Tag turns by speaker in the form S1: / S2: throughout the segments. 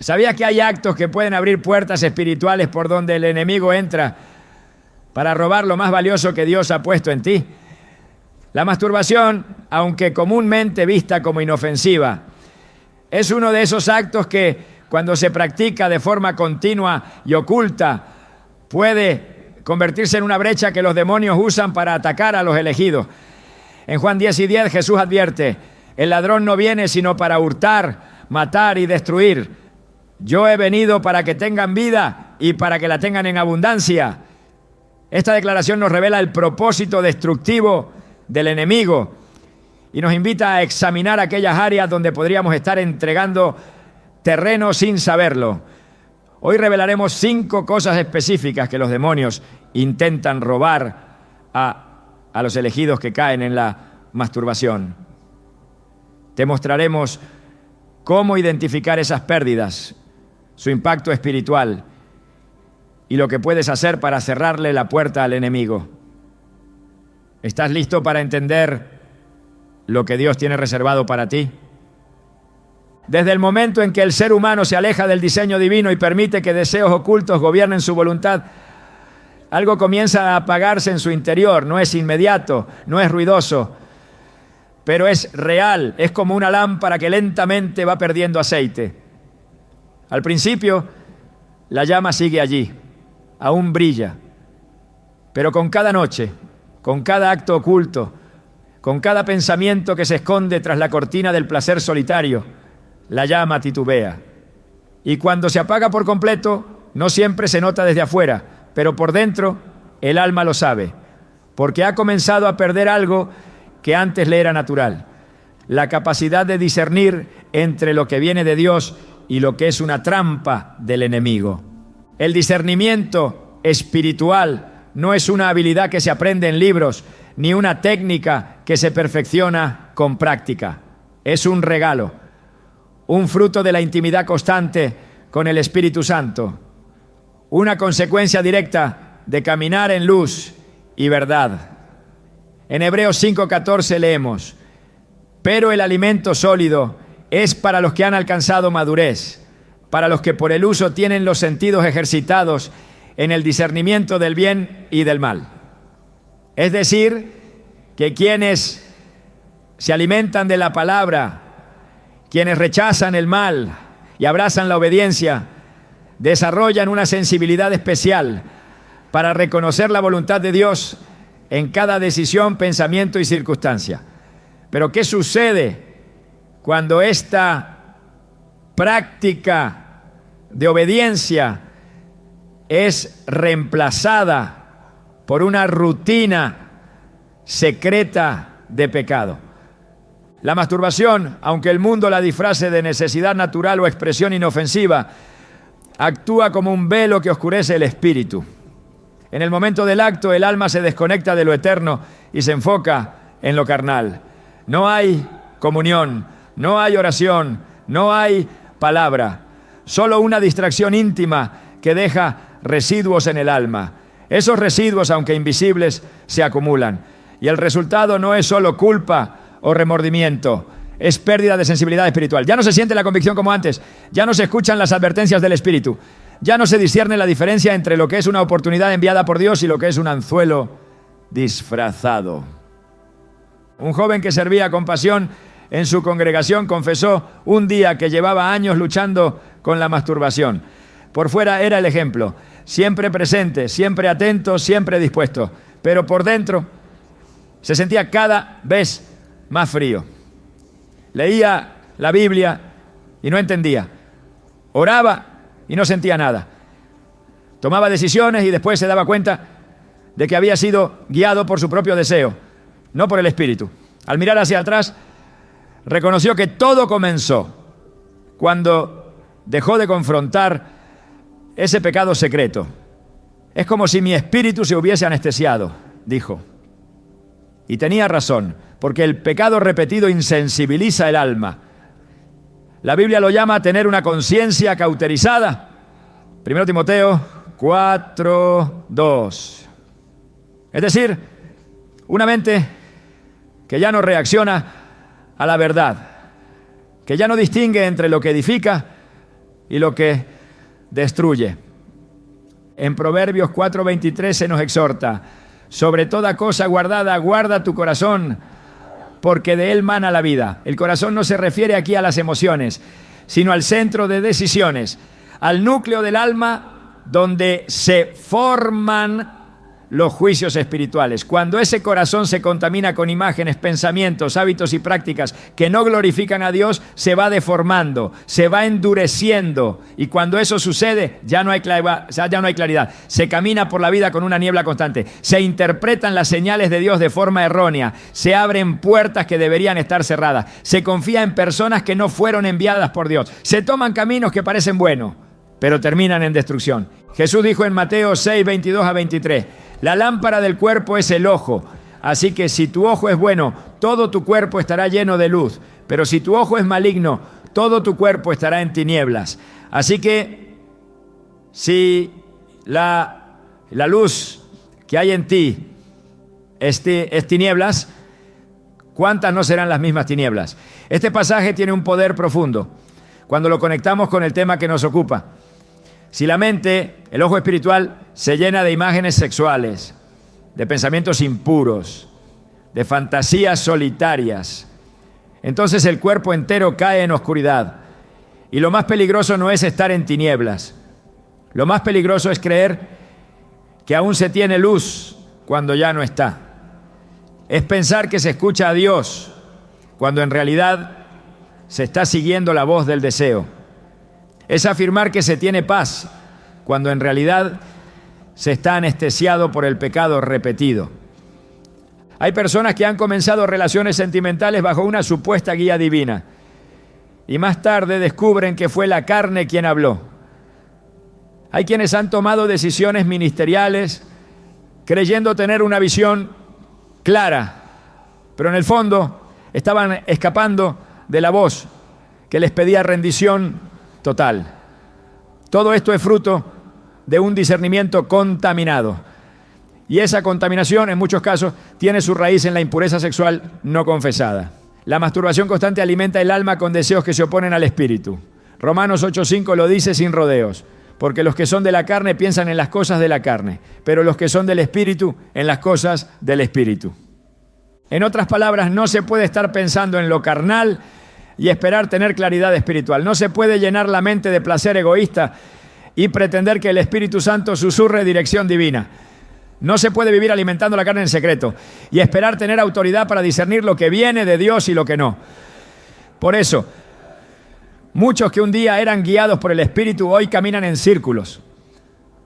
S1: ¿Sabías que hay actos que pueden abrir puertas espirituales por donde el enemigo entra para robar lo más valioso que Dios ha puesto en ti? La masturbación, aunque comúnmente vista como inofensiva, es uno de esos actos que, cuando se practica de forma continua y oculta, puede convertirse en una brecha que los demonios usan para atacar a los elegidos. En Juan 10:10 Jesús advierte: el ladrón no viene sino para hurtar, matar y destruir. Yo he venido para que tengan vida y para que la tengan en abundancia. Esta declaración nos revela el propósito destructivo del enemigo y nos invita a examinar aquellas áreas donde podríamos estar entregando terreno sin saberlo. Hoy revelaremos 5 cosas específicas que los demonios intentan robar a los elegidos que caen en la masturbación. Te mostraremos cómo identificar esas pérdidas, su impacto espiritual y lo que puedes hacer para cerrarle la puerta al enemigo. ¿Estás listo para entender lo que Dios tiene reservado para ti? Desde el momento en que el ser humano se aleja del diseño divino y permite que deseos ocultos gobiernen su voluntad, algo comienza a apagarse en su interior. No es inmediato, no es ruidoso, pero es real. Es como una lámpara que lentamente va perdiendo aceite. Al principio, la llama sigue allí, aún brilla, pero con cada noche, con cada acto oculto, con cada pensamiento que se esconde tras la cortina del placer solitario, la llama titubea. Y cuando se apaga por completo, no siempre se nota desde afuera, pero por dentro el alma lo sabe, porque ha comenzado a perder algo que antes le era natural: la capacidad de discernir entre lo que viene de Dios y lo que es una trampa del enemigo. El discernimiento espiritual no es una habilidad que se aprende en libros, ni una técnica que se perfecciona con práctica. Es un regalo, un fruto de la intimidad constante con el Espíritu Santo, una consecuencia directa de caminar en luz y verdad. En Hebreos 5:14 leemos: pero el alimento sólido es para los que han alcanzado madurez, para los que por el uso tienen los sentidos ejercitados en el discernimiento del bien y del mal. Es decir, que quienes se alimentan de la palabra, quienes rechazan el mal y abrazan la obediencia, desarrollan una sensibilidad especial para reconocer la voluntad de Dios en cada decisión, pensamiento y circunstancia. Pero ¿qué sucede cuando esta práctica de obediencia es reemplazada por una rutina secreta de pecado? La masturbación, aunque el mundo la disfrace de necesidad natural o expresión inofensiva, actúa como un velo que oscurece el espíritu. En el momento del acto, el alma se desconecta de lo eterno y se enfoca en lo carnal. No hay comunión, no hay oración, no hay palabra, solo una distracción íntima que deja residuos en el alma. Esos residuos, aunque invisibles, se acumulan. Y el resultado no es solo culpa o remordimiento, es pérdida de sensibilidad espiritual. Ya no se siente la convicción como antes, ya no se escuchan las advertencias del Espíritu, ya no se discierne la diferencia entre lo que es una oportunidad enviada por Dios y lo que es un anzuelo disfrazado. Un joven que servía con pasión en su congregación confesó un día que llevaba años luchando con la masturbación. Por fuera era el ejemplo, siempre presente, siempre atento, siempre dispuesto, pero por dentro se sentía cada vez más frío. Leía la Biblia y no entendía. Oraba y no sentía nada. Tomaba decisiones y después se daba cuenta de que había sido guiado por su propio deseo, no por el Espíritu. Al mirar hacia atrás, reconoció que todo comenzó cuando dejó de confrontar ese pecado secreto. Es como si mi espíritu se hubiese anestesiado, dijo. Y tenía razón, porque el pecado repetido insensibiliza el alma. La Biblia lo llama tener una conciencia cauterizada. 1 Timoteo 4:2. Es decir, una mente que ya no reacciona a la verdad, que ya no distingue entre lo que edifica y lo que destruye. En Proverbios 4:23 se nos exhorta: sobre toda cosa guardada, guarda tu corazón, porque de él mana la vida. El corazón no se refiere aquí a las emociones, sino al centro de decisiones, al núcleo del alma donde se forman los juicios espirituales. Cuando ese corazón se contamina con imágenes, pensamientos, hábitos y prácticas que no glorifican a Dios, se va deformando, se va endureciendo, y cuando eso sucede ya no hay claridad. Se camina por la vida con una niebla constante, se interpretan las señales de Dios de forma errónea, se abren puertas que deberían estar cerradas, se confía en personas que no fueron enviadas por Dios, se toman caminos que parecen buenos, pero terminan en destrucción. Jesús dijo en Mateo 6:22-23: la lámpara del cuerpo es el ojo, así que si tu ojo es bueno, todo tu cuerpo estará lleno de luz, pero si tu ojo es maligno, todo tu cuerpo estará en tinieblas. Así que si la luz que hay en ti es tinieblas, ¿cuántas no serán las mismas tinieblas? Este pasaje tiene un poder profundo cuando lo conectamos con el tema que nos ocupa. Si la mente, el ojo espiritual, se llena de imágenes sexuales, de pensamientos impuros, de fantasías solitarias, entonces el cuerpo entero cae en oscuridad. Y lo más peligroso no es estar en tinieblas. Lo más peligroso es creer que aún se tiene luz cuando ya no está. Es pensar que se escucha a Dios cuando en realidad se está siguiendo la voz del deseo. Es afirmar que se tiene paz cuando en realidad se está anestesiado por el pecado repetido. Hay personas que han comenzado relaciones sentimentales bajo una supuesta guía divina y más tarde descubren que fue la carne quien habló. Hay quienes han tomado decisiones ministeriales creyendo tener una visión clara, pero en el fondo estaban escapando de la voz que les pedía rendición total. Todo esto es fruto de un discernimiento contaminado. Y esa contaminación, en muchos casos, tiene su raíz en la impureza sexual no confesada. La masturbación constante alimenta el alma con deseos que se oponen al espíritu. Romanos 8:5 lo dice sin rodeos: porque los que son de la carne piensan en las cosas de la carne, pero los que son del espíritu, en las cosas del espíritu. En otras palabras, no se puede estar pensando en lo carnal y esperar tener claridad espiritual. No se puede llenar la mente de placer egoísta y pretender que el Espíritu Santo susurre dirección divina. No se puede vivir alimentando la carne en secreto y esperar tener autoridad para discernir lo que viene de Dios y lo que no. Por eso, muchos que un día eran guiados por el Espíritu hoy caminan en círculos.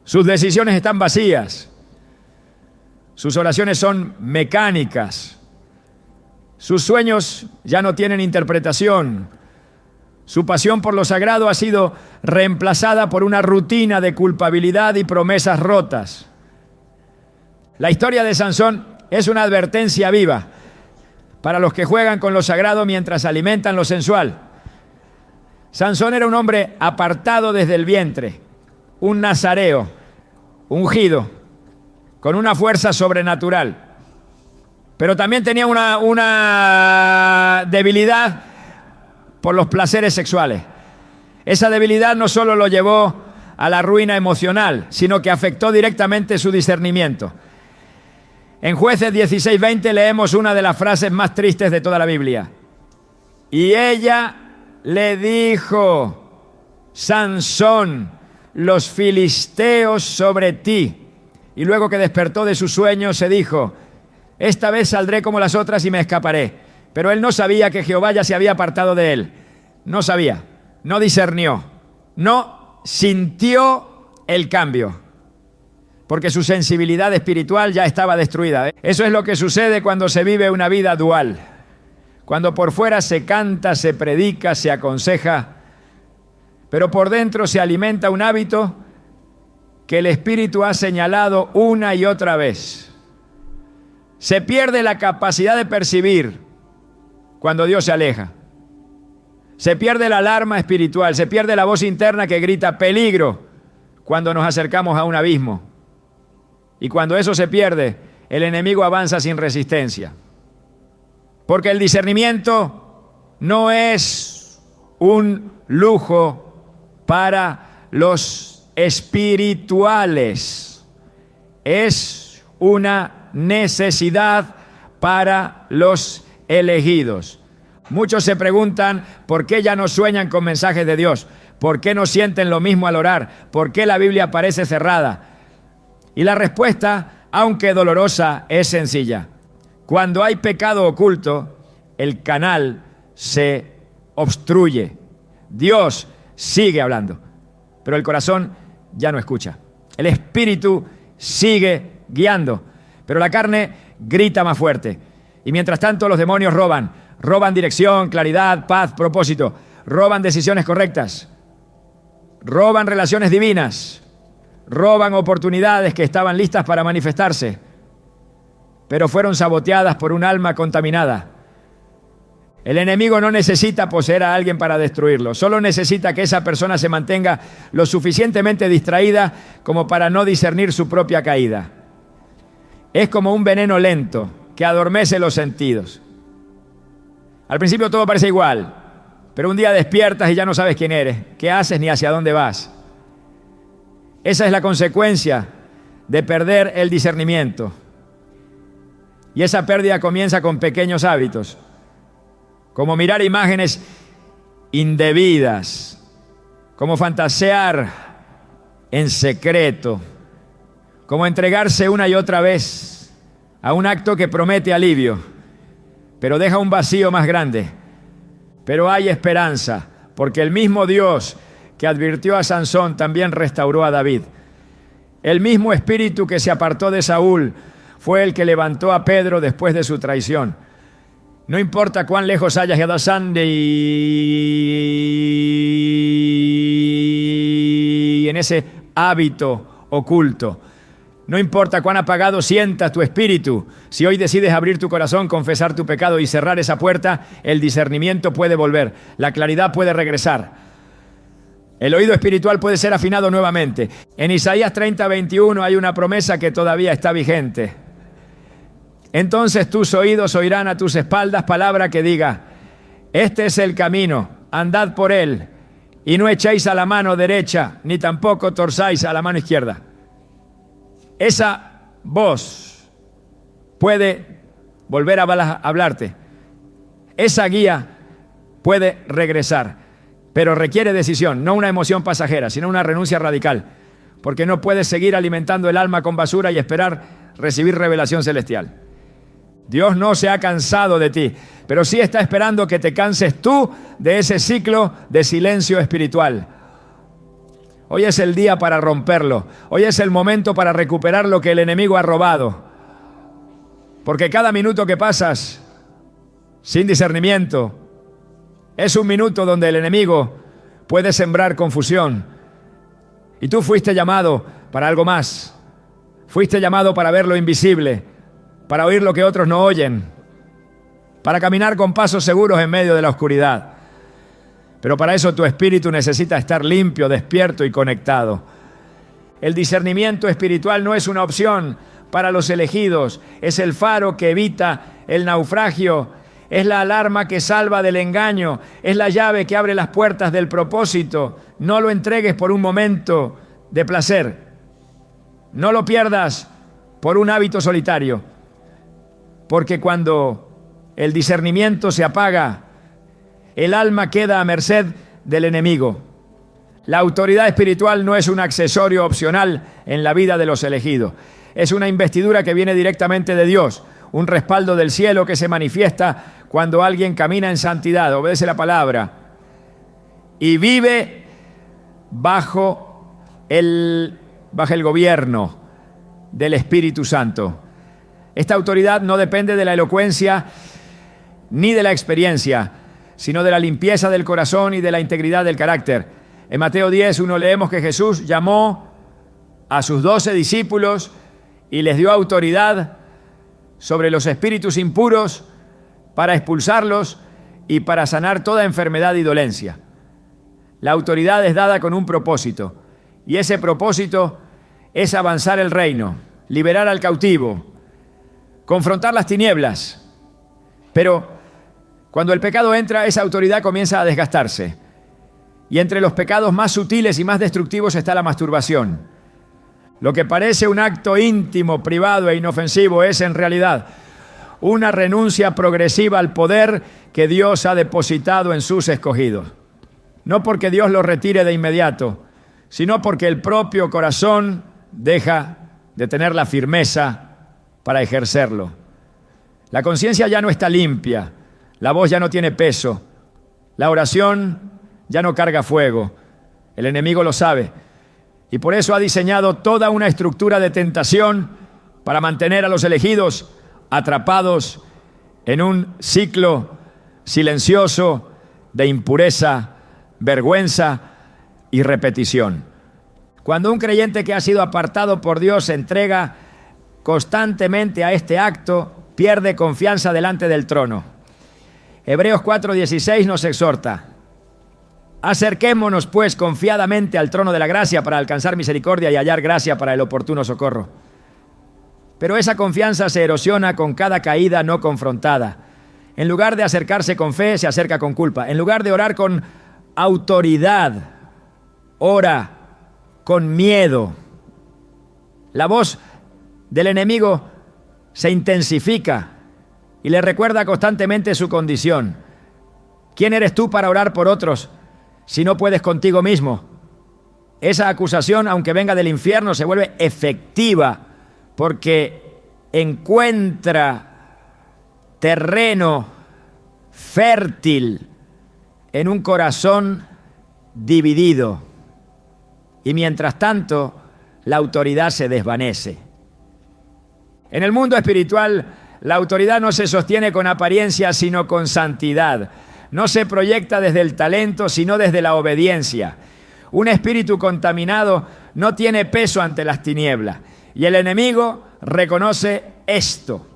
S1: Sus decisiones están vacías. Sus oraciones son mecánicas. Sus sueños ya no tienen interpretación. Su pasión por lo sagrado ha sido reemplazada por una rutina de culpabilidad y promesas rotas. La historia de Sansón es una advertencia viva para los que juegan con lo sagrado mientras alimentan lo sensual. Sansón era un hombre apartado desde el vientre, un nazareo, ungido, con una fuerza sobrenatural. Pero también tenía una debilidad por los placeres sexuales. Esa debilidad no solo lo llevó a la ruina emocional, sino que afectó directamente su discernimiento. En Jueces 16:20 leemos una de las frases más tristes de toda la Biblia. Y ella le dijo: Sansón, los filisteos sobre ti. Y luego que despertó de su sueño se dijo: esta vez saldré como las otras y me escaparé. Pero él no sabía que Jehová ya se había apartado de él. No sabía, no discernió, no sintió el cambio, porque su sensibilidad espiritual ya estaba destruida. Eso es lo que sucede cuando se vive una vida dual. Cuando por fuera se canta, se predica, se aconseja, pero por dentro se alimenta un hábito que el Espíritu ha señalado una y otra vez. Se pierde la capacidad de percibir cuando Dios se aleja. Se pierde la alarma espiritual, se pierde la voz interna que grita peligro cuando nos acercamos a un abismo. Y cuando eso se pierde, el enemigo avanza sin resistencia. Porque el discernimiento no es un lujo para los espirituales. Es una necesidad para los elegidos. Muchos se preguntan por qué ya no sueñan con mensajes de Dios, por qué no sienten lo mismo al orar, por qué la Biblia parece cerrada. Y la respuesta, aunque dolorosa, es sencilla. Cuando hay pecado oculto, el canal se obstruye. Dios sigue hablando, pero el corazón ya no escucha. El espíritu sigue guiando, pero la carne grita más fuerte. Y mientras tanto los demonios roban dirección, claridad, paz, propósito, roban decisiones correctas, roban relaciones divinas, roban oportunidades que estaban listas para manifestarse, pero fueron saboteadas por un alma contaminada. El enemigo no necesita poseer a alguien para destruirlo, solo necesita que esa persona se mantenga lo suficientemente distraída como para no discernir su propia caída. Es como un veneno lento que adormece los sentidos. Al principio todo parece igual, pero un día despiertas y ya no sabes quién eres, qué haces ni hacia dónde vas. Esa es la consecuencia de perder el discernimiento. Y esa pérdida comienza con pequeños hábitos, como mirar imágenes indebidas, como fantasear en secreto, como entregarse una y otra vez a un acto que promete alivio, pero deja un vacío más grande. Pero hay esperanza, porque el mismo Dios que advirtió a Sansón también restauró a David. El mismo espíritu que se apartó de Saúl fue el que levantó a Pedro después de su traición. No importa cuán lejos hayas llegado y en ese hábito oculto. No importa cuán apagado sientas tu espíritu, si hoy decides abrir tu corazón, confesar tu pecado y cerrar esa puerta, el discernimiento puede volver, la claridad puede regresar. El oído espiritual puede ser afinado nuevamente. En Isaías 30:21 hay una promesa que todavía está vigente. Entonces tus oídos oirán a tus espaldas palabra que diga: este es el camino, andad por él, y no echéis a la mano derecha, ni tampoco torzáis a la mano izquierda. Esa voz puede volver a hablarte. Esa guía puede regresar, pero requiere decisión, no una emoción pasajera, sino una renuncia radical, porque no puedes seguir alimentando el alma con basura y esperar recibir revelación celestial. Dios no se ha cansado de ti, pero sí está esperando que te canses tú de ese ciclo de silencio espiritual. Hoy es el día para romperlo. Hoy es el momento para recuperar lo que el enemigo ha robado. Porque cada minuto que pasas sin discernimiento es un minuto donde el enemigo puede sembrar confusión. Y tú fuiste llamado para algo más. Fuiste llamado para ver lo invisible, para oír lo que otros no oyen, para caminar con pasos seguros en medio de la oscuridad. Pero para eso tu espíritu necesita estar limpio, despierto y conectado. El discernimiento espiritual no es una opción para los elegidos, es el faro que evita el naufragio, es la alarma que salva del engaño, es la llave que abre las puertas del propósito. No lo entregues por un momento de placer, no lo pierdas por un hábito solitario, porque cuando el discernimiento se apaga, el alma queda a merced del enemigo. La autoridad espiritual no es un accesorio opcional en la vida de los elegidos. Es una investidura que viene directamente de Dios, un respaldo del cielo que se manifiesta cuando alguien camina en santidad, obedece la palabra y vive bajo el gobierno del Espíritu Santo. Esta autoridad no depende de la elocuencia ni de la experiencia, sino de la limpieza del corazón y de la integridad del carácter. En Mateo 10:1 leemos que Jesús llamó a sus 12 discípulos y les dio autoridad sobre los espíritus impuros para expulsarlos y para sanar toda enfermedad y dolencia. La autoridad es dada con un propósito, y ese propósito es avanzar el reino, liberar al cautivo, confrontar las tinieblas. Pero cuando el pecado entra, esa autoridad comienza a desgastarse. Y entre los pecados más sutiles y más destructivos está la masturbación. Lo que parece un acto íntimo, privado e inofensivo es en realidad una renuncia progresiva al poder que Dios ha depositado en sus escogidos. No porque Dios lo retire de inmediato, sino porque el propio corazón deja de tener la firmeza para ejercerlo. La conciencia ya no está limpia, la voz ya no tiene peso, la oración ya no carga fuego. El enemigo lo sabe y por eso ha diseñado toda una estructura de tentación para mantener a los elegidos atrapados en un ciclo silencioso de impureza, vergüenza y repetición. Cuando un creyente que ha sido apartado por Dios se entrega constantemente a este acto, pierde confianza delante del trono. Hebreos 4:16 nos exhorta: acerquémonos pues confiadamente al trono de la gracia para alcanzar misericordia y hallar gracia para el oportuno socorro. Pero esa confianza se erosiona con cada caída no confrontada. En lugar de acercarse con fe, se acerca con culpa. En lugar de orar con autoridad, ora con miedo. La voz del enemigo se intensifica y le recuerda constantemente su condición. ¿Quién eres tú para orar por otros si no puedes contigo mismo? Esa acusación, aunque venga del infierno, se vuelve efectiva porque encuentra terreno fértil en un corazón dividido. Y mientras tanto, la autoridad se desvanece. En el mundo espiritual, la autoridad no se sostiene con apariencia, sino con santidad. No se proyecta desde el talento, sino desde la obediencia. Un espíritu contaminado no tiene peso ante las tinieblas. Y el enemigo reconoce esto.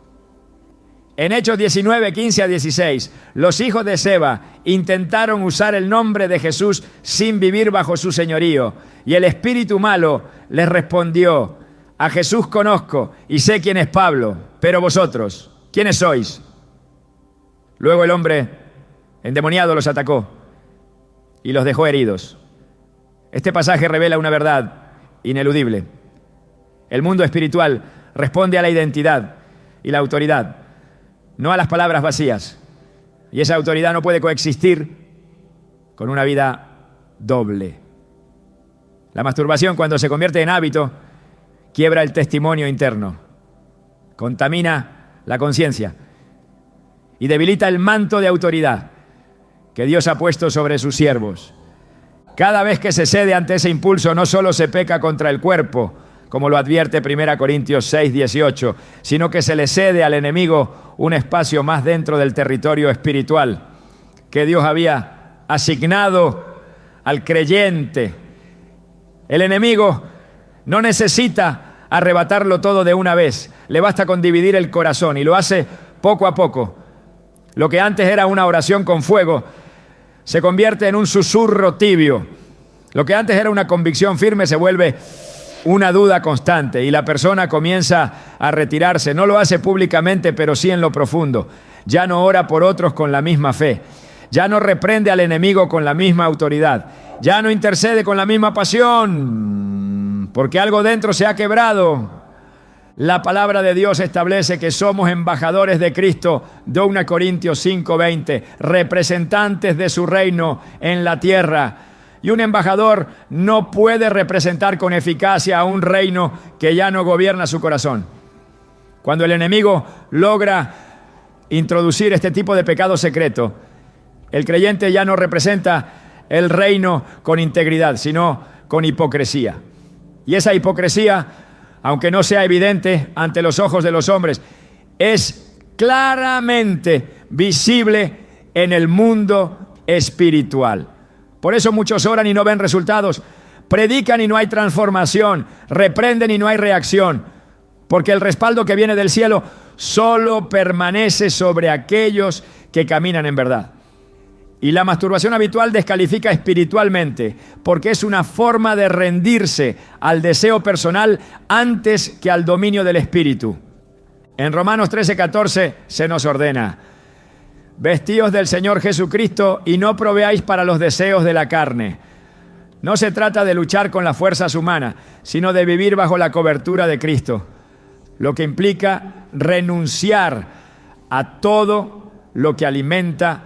S1: En Hechos 19, 15 a 16, los hijos de Seba intentaron usar el nombre de Jesús sin vivir bajo su señorío. Y el espíritu malo les respondió: a Jesús conozco y sé quién es Pablo, pero vosotros, ¿quiénes sois? Luego el hombre endemoniado los atacó y los dejó heridos. Este pasaje revela una verdad ineludible. El mundo espiritual responde a la identidad y la autoridad, no a las palabras vacías. Y esa autoridad no puede coexistir con una vida doble. La masturbación, cuando se convierte en hábito, quiebra el testimonio interno, contamina la conciencia y debilita el manto de autoridad que Dios ha puesto sobre sus siervos. Cada vez que se cede ante ese impulso, no solo se peca contra el cuerpo, como lo advierte 1 Corintios 6, 18, sino que se le cede al enemigo un espacio más dentro del territorio espiritual que Dios había asignado al creyente. El enemigo no necesita arrebatarlo todo de una vez, le basta con dividir el corazón y lo hace poco a poco. Lo que antes era una oración con fuego se convierte en un susurro tibio. Lo que antes era una convicción firme se vuelve una duda constante y la persona comienza a retirarse. No lo hace públicamente, pero sí en lo profundo. Ya no ora por otros con la misma fe. Ya no reprende al enemigo con la misma autoridad. Ya no intercede con la misma pasión, porque algo dentro se ha quebrado. La palabra de Dios establece que somos embajadores de Cristo, 2 Corintios 5:20, representantes de su reino en la tierra. Y un embajador no puede representar con eficacia a un reino que ya no gobierna su corazón. Cuando el enemigo logra introducir este tipo de pecado secreto, el creyente ya no representa el reino con integridad, sino con hipocresía. Y esa hipocresía, aunque no sea evidente ante los ojos de los hombres, es claramente visible en el mundo espiritual. Por eso muchos oran y no ven resultados, predican y no hay transformación, reprenden y no hay reacción, porque el respaldo que viene del cielo solo permanece sobre aquellos que caminan en verdad. Y la masturbación habitual descalifica espiritualmente, porque es una forma de rendirse al deseo personal antes que al dominio del espíritu. En Romanos 13:14 se nos ordena: vestíos del Señor Jesucristo y no proveáis para los deseos de la carne, No se trata de luchar con las fuerzas humanas, sino de vivir bajo la cobertura de Cristo, lo que implica renunciar a todo lo que alimenta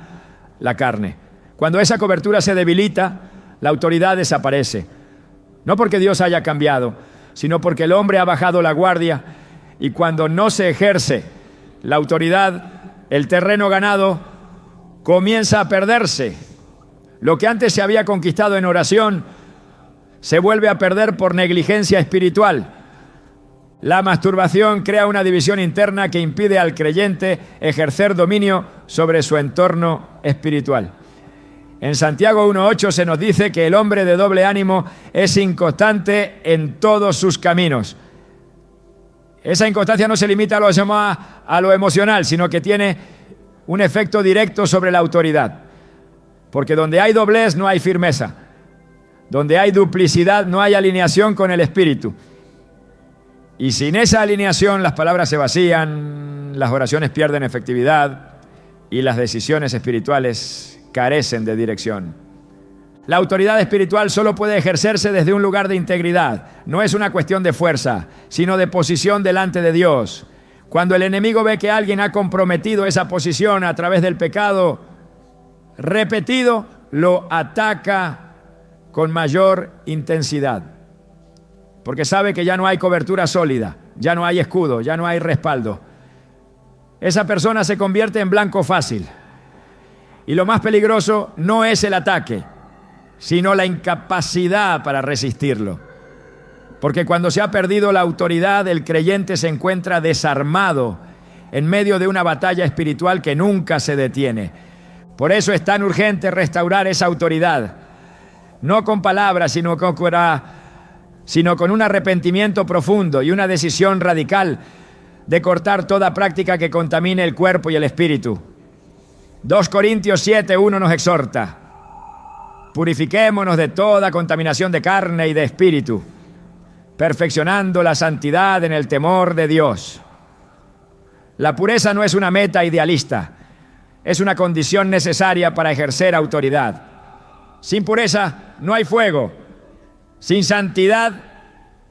S1: la carne. Cuando esa cobertura se debilita, la autoridad desaparece. No porque Dios haya cambiado, sino porque el hombre ha bajado la guardia, y cuando no se ejerce la autoridad, el terreno ganado comienza a perderse. Lo que antes se había conquistado en oración se vuelve a perder por negligencia espiritual. La masturbación crea una división interna que impide al creyente ejercer dominio sobre su entorno espiritual. En Santiago 1:8 se nos dice que el hombre de doble ánimo es inconstante en todos sus caminos. Esa inconstancia no se limita a lo emocional, sino que tiene un efecto directo sobre la autoridad. Porque donde hay doblez no hay firmeza. Donde hay duplicidad no hay alineación con el Espíritu. Y sin esa alineación las palabras se vacían, las oraciones pierden efectividad y las decisiones espirituales carecen de dirección. La autoridad espiritual solo puede ejercerse desde un lugar de integridad. No es una cuestión de fuerza, sino de posición delante de Dios. Cuando el enemigo ve que alguien ha comprometido esa posición a través del pecado repetido, lo ataca con mayor intensidad. Porque sabe que ya no hay cobertura sólida, ya no hay escudo, ya no hay respaldo. Esa persona se convierte en blanco fácil. Y lo más peligroso no es el ataque, sino la incapacidad para resistirlo. Porque cuando se ha perdido la autoridad, el creyente se encuentra desarmado en medio de una batalla espiritual que nunca se detiene. Por eso es tan urgente restaurar esa autoridad, no con palabras, sino con un arrepentimiento profundo y una decisión radical de cortar toda práctica que contamine el cuerpo y el espíritu. 2 Corintios 7:1 nos exhorta: purifiquémonos de toda contaminación de carne y de espíritu, perfeccionando la santidad en el temor de Dios. La pureza no es una meta idealista, es una condición necesaria para ejercer autoridad. Sin pureza no hay fuego, sin santidad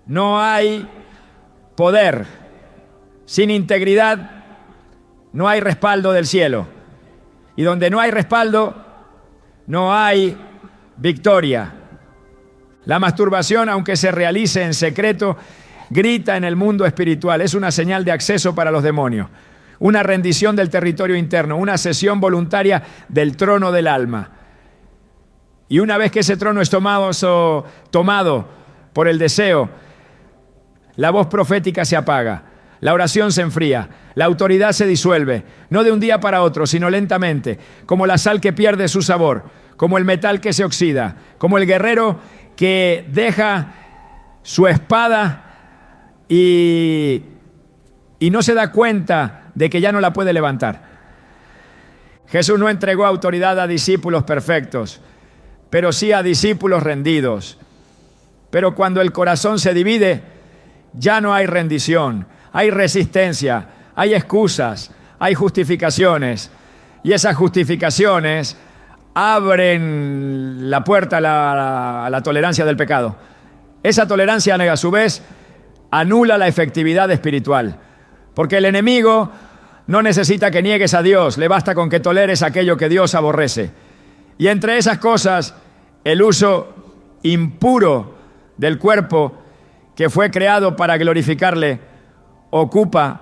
S1: no hay poder, sin integridad no hay respaldo del cielo. Y donde no hay respaldo, no hay victoria. La masturbación, aunque se realice en secreto, grita en el mundo espiritual. Es una señal de acceso para los demonios, una rendición del territorio interno, una cesión voluntaria del trono del alma. Y una vez que ese trono es tomado por el deseo, la voz profética se apaga. La oración se enfría, la autoridad se disuelve, no de un día para otro, sino lentamente, como la sal que pierde su sabor, como el metal que se oxida, como el guerrero que deja su espada y no se da cuenta de que ya no la puede levantar. Jesús no entregó autoridad a discípulos perfectos, pero sí a discípulos rendidos. Pero cuando el corazón se divide, ya no hay rendición. Hay resistencia, hay excusas, hay justificaciones. Y esas justificaciones abren la puerta a la tolerancia del pecado. Esa tolerancia, a su vez, anula la efectividad espiritual. Porque el enemigo no necesita que niegues a Dios, le basta con que toleres aquello que Dios aborrece. Y entre esas cosas, el uso impuro del cuerpo que fue creado para glorificarle ocupa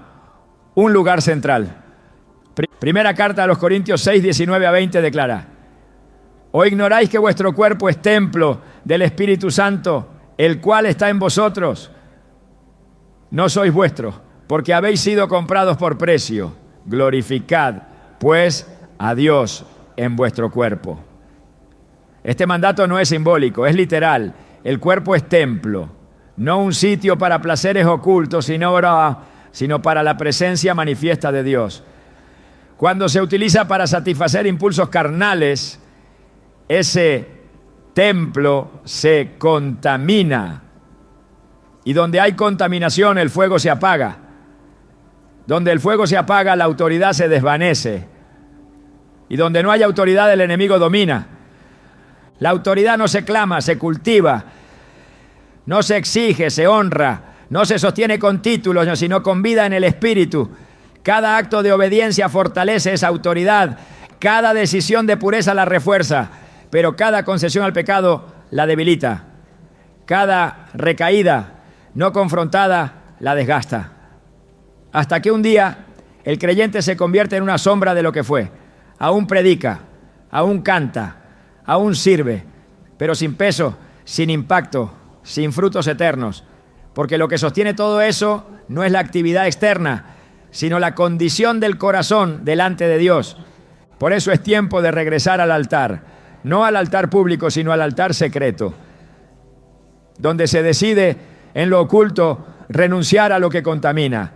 S1: un lugar central. Primera carta a los Corintios 6:19-20 declara: ¿O ignoráis que vuestro cuerpo es templo del Espíritu Santo, el cual está en vosotros? No sois vuestros, porque habéis sido comprados por precio. Glorificad, pues, a Dios en vuestro cuerpo. Este mandato no es simbólico, es literal. El cuerpo es templo, no un sitio para placeres ocultos, sino para la presencia manifiesta de Dios. Cuando se utiliza para satisfacer impulsos carnales, ese templo se contamina. Y donde hay contaminación, el fuego se apaga. Donde el fuego se apaga, la autoridad se desvanece. Y donde no hay autoridad, el enemigo domina. La autoridad no se clama, se cultiva, no se exige, se honra, no se sostiene con títulos, sino con vida en el Espíritu. Cada acto de obediencia fortalece esa autoridad, cada decisión de pureza la refuerza, pero cada concesión al pecado la debilita. Cada recaída no confrontada la desgasta. Hasta que un día el creyente se convierte en una sombra de lo que fue. Aún predica, aún canta, aún sirve, pero sin peso, sin impacto, sin frutos eternos. Porque lo que sostiene todo eso no es la actividad externa, sino la condición del corazón delante de Dios. Por eso es tiempo de regresar al altar, no al altar público, sino al altar secreto, donde se decide en lo oculto renunciar a lo que contamina,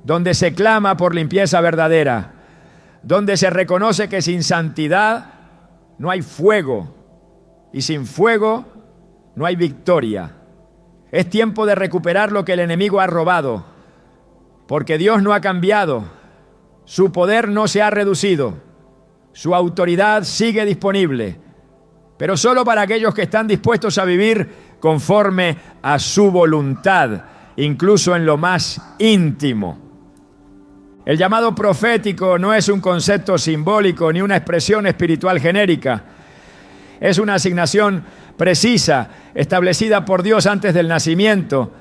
S1: donde se clama por limpieza verdadera, donde se reconoce que sin santidad no hay fuego y sin fuego no hay victoria. Es tiempo de recuperar lo que el enemigo ha robado, porque Dios no ha cambiado, su poder no se ha reducido, su autoridad sigue disponible, pero solo para aquellos que están dispuestos a vivir conforme a su voluntad, incluso en lo más íntimo. El llamado profético no es un concepto simbólico ni una expresión espiritual genérica. Es una asignación precisa, establecida por Dios antes del nacimiento,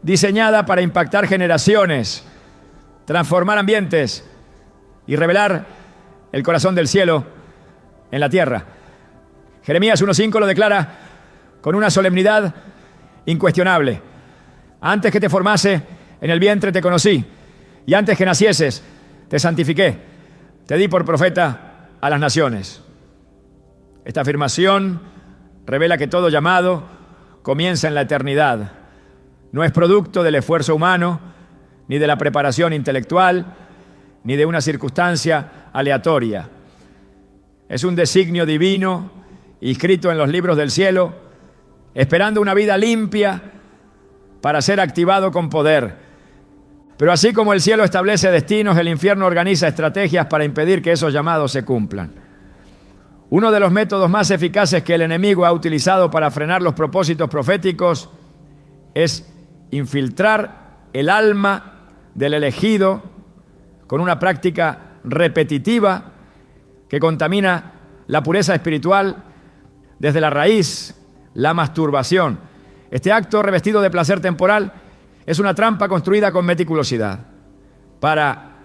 S1: diseñada para impactar generaciones, transformar ambientes y revelar el corazón del cielo en la tierra. Jeremías 1:5 lo declara con una solemnidad incuestionable. Antes que te formase, en el vientre te conocí, y antes que nacieses, te santifiqué, te di por profeta a las naciones. Esta afirmación revela que todo llamado comienza en la eternidad. No es producto del esfuerzo humano, ni de la preparación intelectual, ni de una circunstancia aleatoria. Es un designio divino, inscrito en los libros del cielo, esperando una vida limpia para ser activado con poder. Pero así como el cielo establece destinos, el infierno organiza estrategias para impedir que esos llamados se cumplan. Uno de los métodos más eficaces que el enemigo ha utilizado para frenar los propósitos proféticos es infiltrar el alma del elegido con una práctica repetitiva que contamina la pureza espiritual desde la raíz, la masturbación. Este acto revestido de placer temporal es una trampa construida con meticulosidad para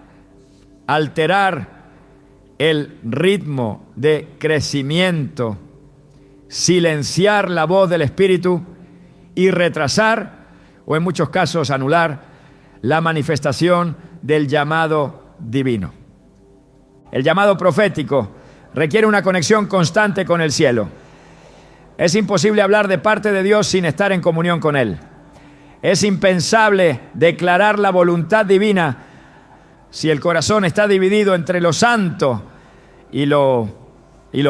S1: alterar el ritmo de crecimiento, silenciar la voz del Espíritu y retrasar, o en muchos casos anular, la manifestación del llamado divino. El llamado profético requiere una conexión constante con el cielo. Es imposible hablar de parte de Dios sin estar en comunión con Él. Es impensable declarar la voluntad divina si el corazón está dividido entre lo santo y lo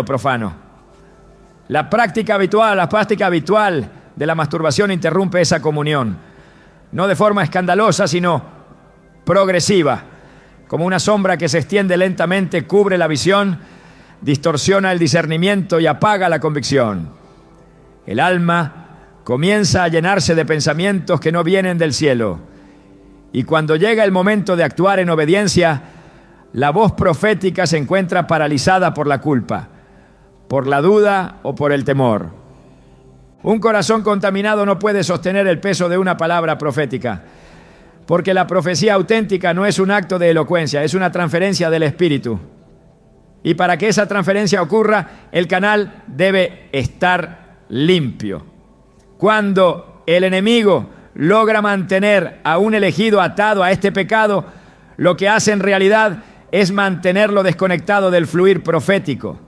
S1: profano. La práctica habitual de la masturbación interrumpe esa comunión, no de forma escandalosa, sino progresiva, como una sombra que se extiende lentamente, cubre la visión, distorsiona el discernimiento y apaga la convicción. El alma comienza a llenarse de pensamientos que no vienen del cielo. Y cuando llega el momento de actuar en obediencia, la voz profética se encuentra paralizada por la culpa, por la duda o por el temor. Un corazón contaminado no puede sostener el peso de una palabra profética, porque la profecía auténtica no es un acto de elocuencia, es una transferencia del Espíritu. Y para que esa transferencia ocurra, el canal debe estar limpio. Cuando el enemigo logra mantener a un elegido atado a este pecado, lo que hace en realidad es mantenerlo desconectado del fluir profético.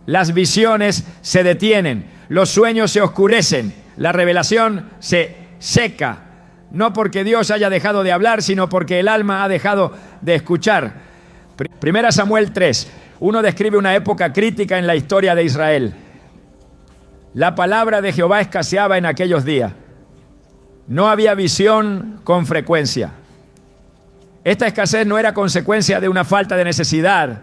S1: Las visiones se detienen, los sueños se oscurecen, la revelación se seca, no porque Dios haya dejado de hablar, sino porque el alma ha dejado de escuchar. Primera Samuel 3, uno describe una época crítica en la historia de Israel. La palabra de Jehová escaseaba en aquellos días. No había visión con frecuencia. Esta escasez no era consecuencia de una falta de necesidad,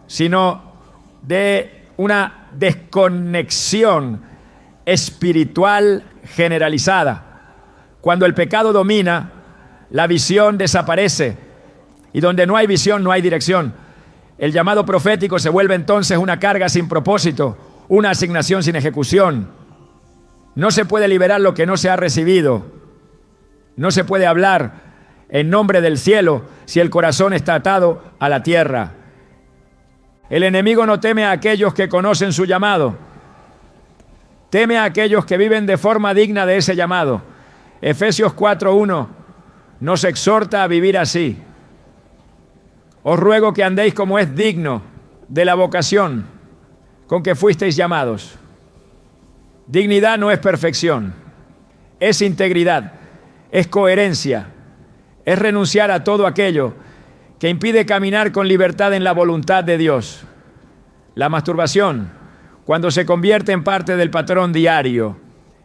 S1: sino de una desconexión espiritual generalizada. Cuando el pecado domina, la visión desaparece, y donde no hay visión no hay dirección. El llamado profético se vuelve entonces una carga sin propósito, una asignación sin ejecución. No se puede liberar lo que no se ha recibido. No se puede hablar en nombre del cielo si el corazón está atado a la tierra. El enemigo no teme a aquellos que conocen su llamado. Teme a aquellos que viven de forma digna de ese llamado. Efesios 4:1 nos exhorta a vivir así. Os ruego que andéis como es digno de la vocación con que fuisteis llamados. Dignidad no es perfección, es integridad, es coherencia, es renunciar a todo aquello que impide caminar con libertad en la voluntad de Dios. La masturbación, cuando se convierte en parte del patrón diario,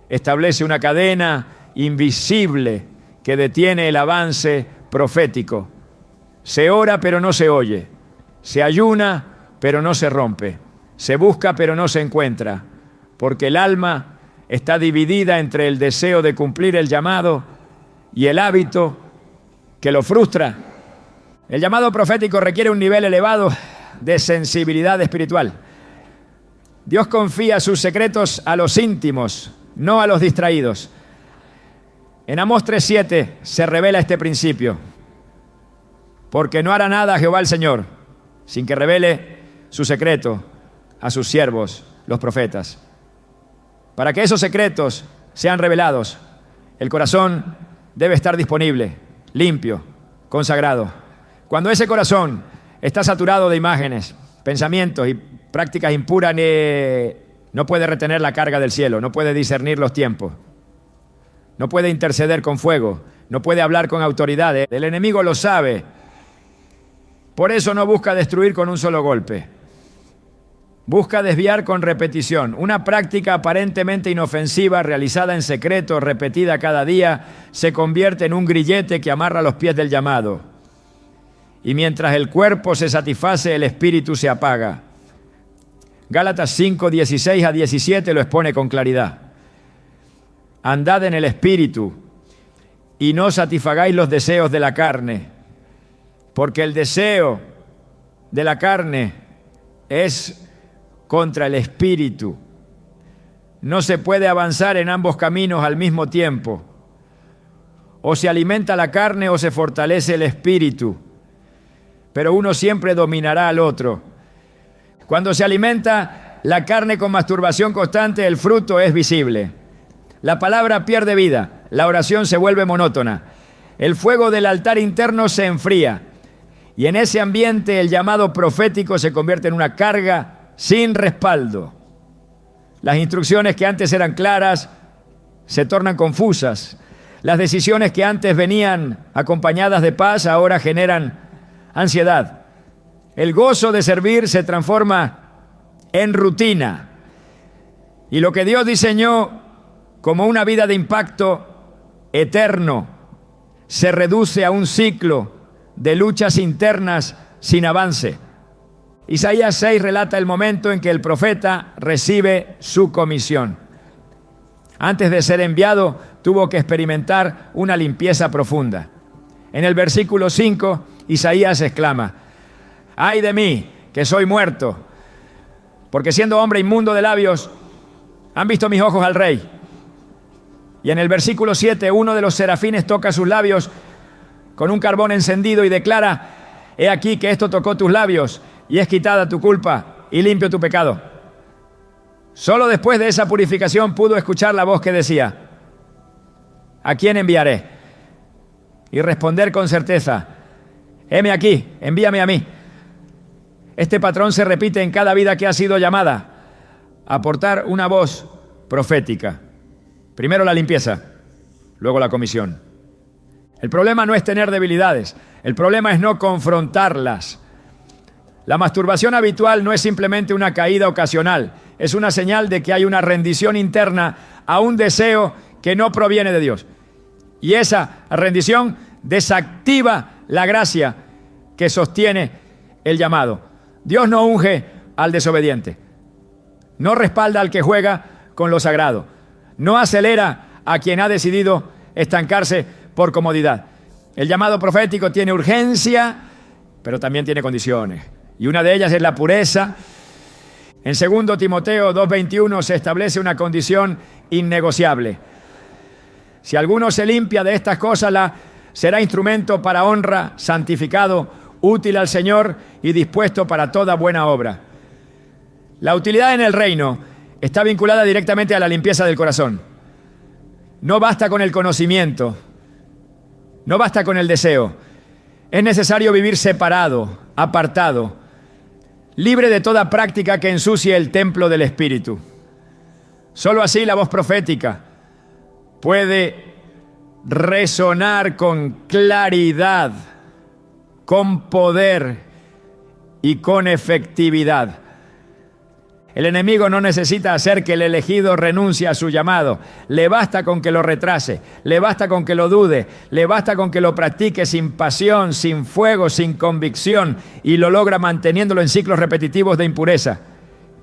S1: establece una cadena invisible que detiene el avance profético. Se ora pero no se oye, se ayuna pero no se rompe, se busca pero no se encuentra, porque el alma está dividida entre el deseo de cumplir el llamado y el hábito que lo frustra. El llamado profético requiere un nivel elevado de sensibilidad espiritual. Dios confía sus secretos a los íntimos, no a los distraídos. En Amós 3:7 se revela este principio. Porque no hará nada Jehová el Señor sin que revele su secreto a sus siervos, los profetas. Para que esos secretos sean revelados, el corazón debe estar disponible, limpio, consagrado. Cuando ese corazón está saturado de imágenes, pensamientos y prácticas impuras, no puede retener la carga del cielo, no puede discernir los tiempos, no puede interceder con fuego, no puede hablar con autoridades. El enemigo lo sabe. Por eso no busca destruir con un solo golpe. Busca desviar con repetición. Una práctica aparentemente inofensiva, realizada en secreto, repetida cada día, se convierte en un grillete que amarra los pies del llamado. Y mientras el cuerpo se satisface, el espíritu se apaga. Gálatas 5:16-17 lo expone con claridad. Andad en el espíritu y no satisfagáis los deseos de la carne. Porque el deseo de la carne es contra el espíritu. No se puede avanzar en ambos caminos al mismo tiempo. O se alimenta la carne o se fortalece el espíritu. Pero uno siempre dominará al otro. Cuando se alimenta la carne con masturbación constante, el fruto es visible. La palabra pierde vida, la oración se vuelve monótona. El fuego del altar interno se enfría. Y en ese ambiente el llamado profético se convierte en una carga sin respaldo. Las instrucciones que antes eran claras se tornan confusas. Las decisiones que antes venían acompañadas de paz ahora generan ansiedad. El gozo de servir se transforma en rutina. Y lo que Dios diseñó como una vida de impacto eterno se reduce a un ciclo de luchas internas sin avance. Isaías 6 relata el momento en que el profeta recibe su comisión. Antes de ser enviado, tuvo que experimentar una limpieza profunda. En el versículo 5, Isaías exclama: ¡ay de mí, que soy muerto! Porque siendo hombre inmundo de labios, han visto mis ojos al Rey. Y en el versículo 7, uno de los serafines toca sus labios con un carbón encendido y declara: he aquí que esto tocó tus labios y es quitada tu culpa y limpio tu pecado. Solo después de esa purificación pudo escuchar la voz que decía: ¿a quién enviaré? Y responder con certeza: heme aquí, envíame a mí. Este patrón se repite en cada vida que ha sido llamada a aportar una voz profética. Primero la limpieza, luego la comisión. El problema no es tener debilidades, el problema es no confrontarlas. La masturbación habitual no es simplemente una caída ocasional, es una señal de que hay una rendición interna a un deseo que no proviene de Dios. Y esa rendición desactiva la gracia que sostiene el llamado. Dios no unge al desobediente, No respalda al que juega con lo sagrado. No acelera a quien ha decidido estancarse por comodidad. El llamado profético tiene urgencia, pero también tiene condiciones. Y una de ellas es la pureza. En 2 Timoteo 2:21 se establece una condición innegociable. Si alguno se limpia de estas cosas, será instrumento para honra, santificado, útil al Señor y dispuesto para toda buena obra. La utilidad en el reino está vinculada directamente a la limpieza del corazón. No basta con el conocimiento, no basta con el deseo. Es necesario vivir separado, apartado, libre de toda práctica que ensucie el templo del Espíritu. Solo así la voz profética puede resonar con claridad, con poder y con efectividad. El enemigo no necesita hacer que el elegido renuncie a su llamado. Le basta con que lo retrase, le basta con que lo dude, le basta con que lo practique sin pasión, sin fuego, sin convicción, y lo logra manteniéndolo en ciclos repetitivos de impureza.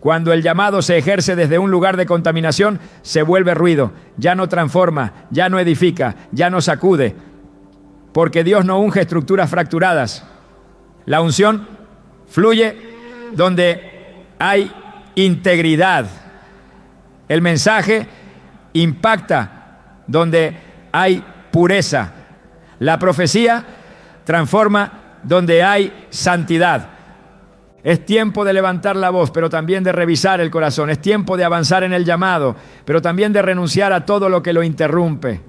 S1: Cuando el llamado se ejerce desde un lugar de contaminación, se vuelve ruido, ya no transforma, ya no edifica, ya no sacude, porque Dios no unge estructuras fracturadas. La unción fluye donde hay integridad. El mensaje impacta donde hay pureza. La profecía transforma donde hay santidad. Es tiempo de levantar la voz, pero también de revisar el corazón. Es tiempo de avanzar en el llamado, pero también de renunciar a todo lo que lo interrumpe.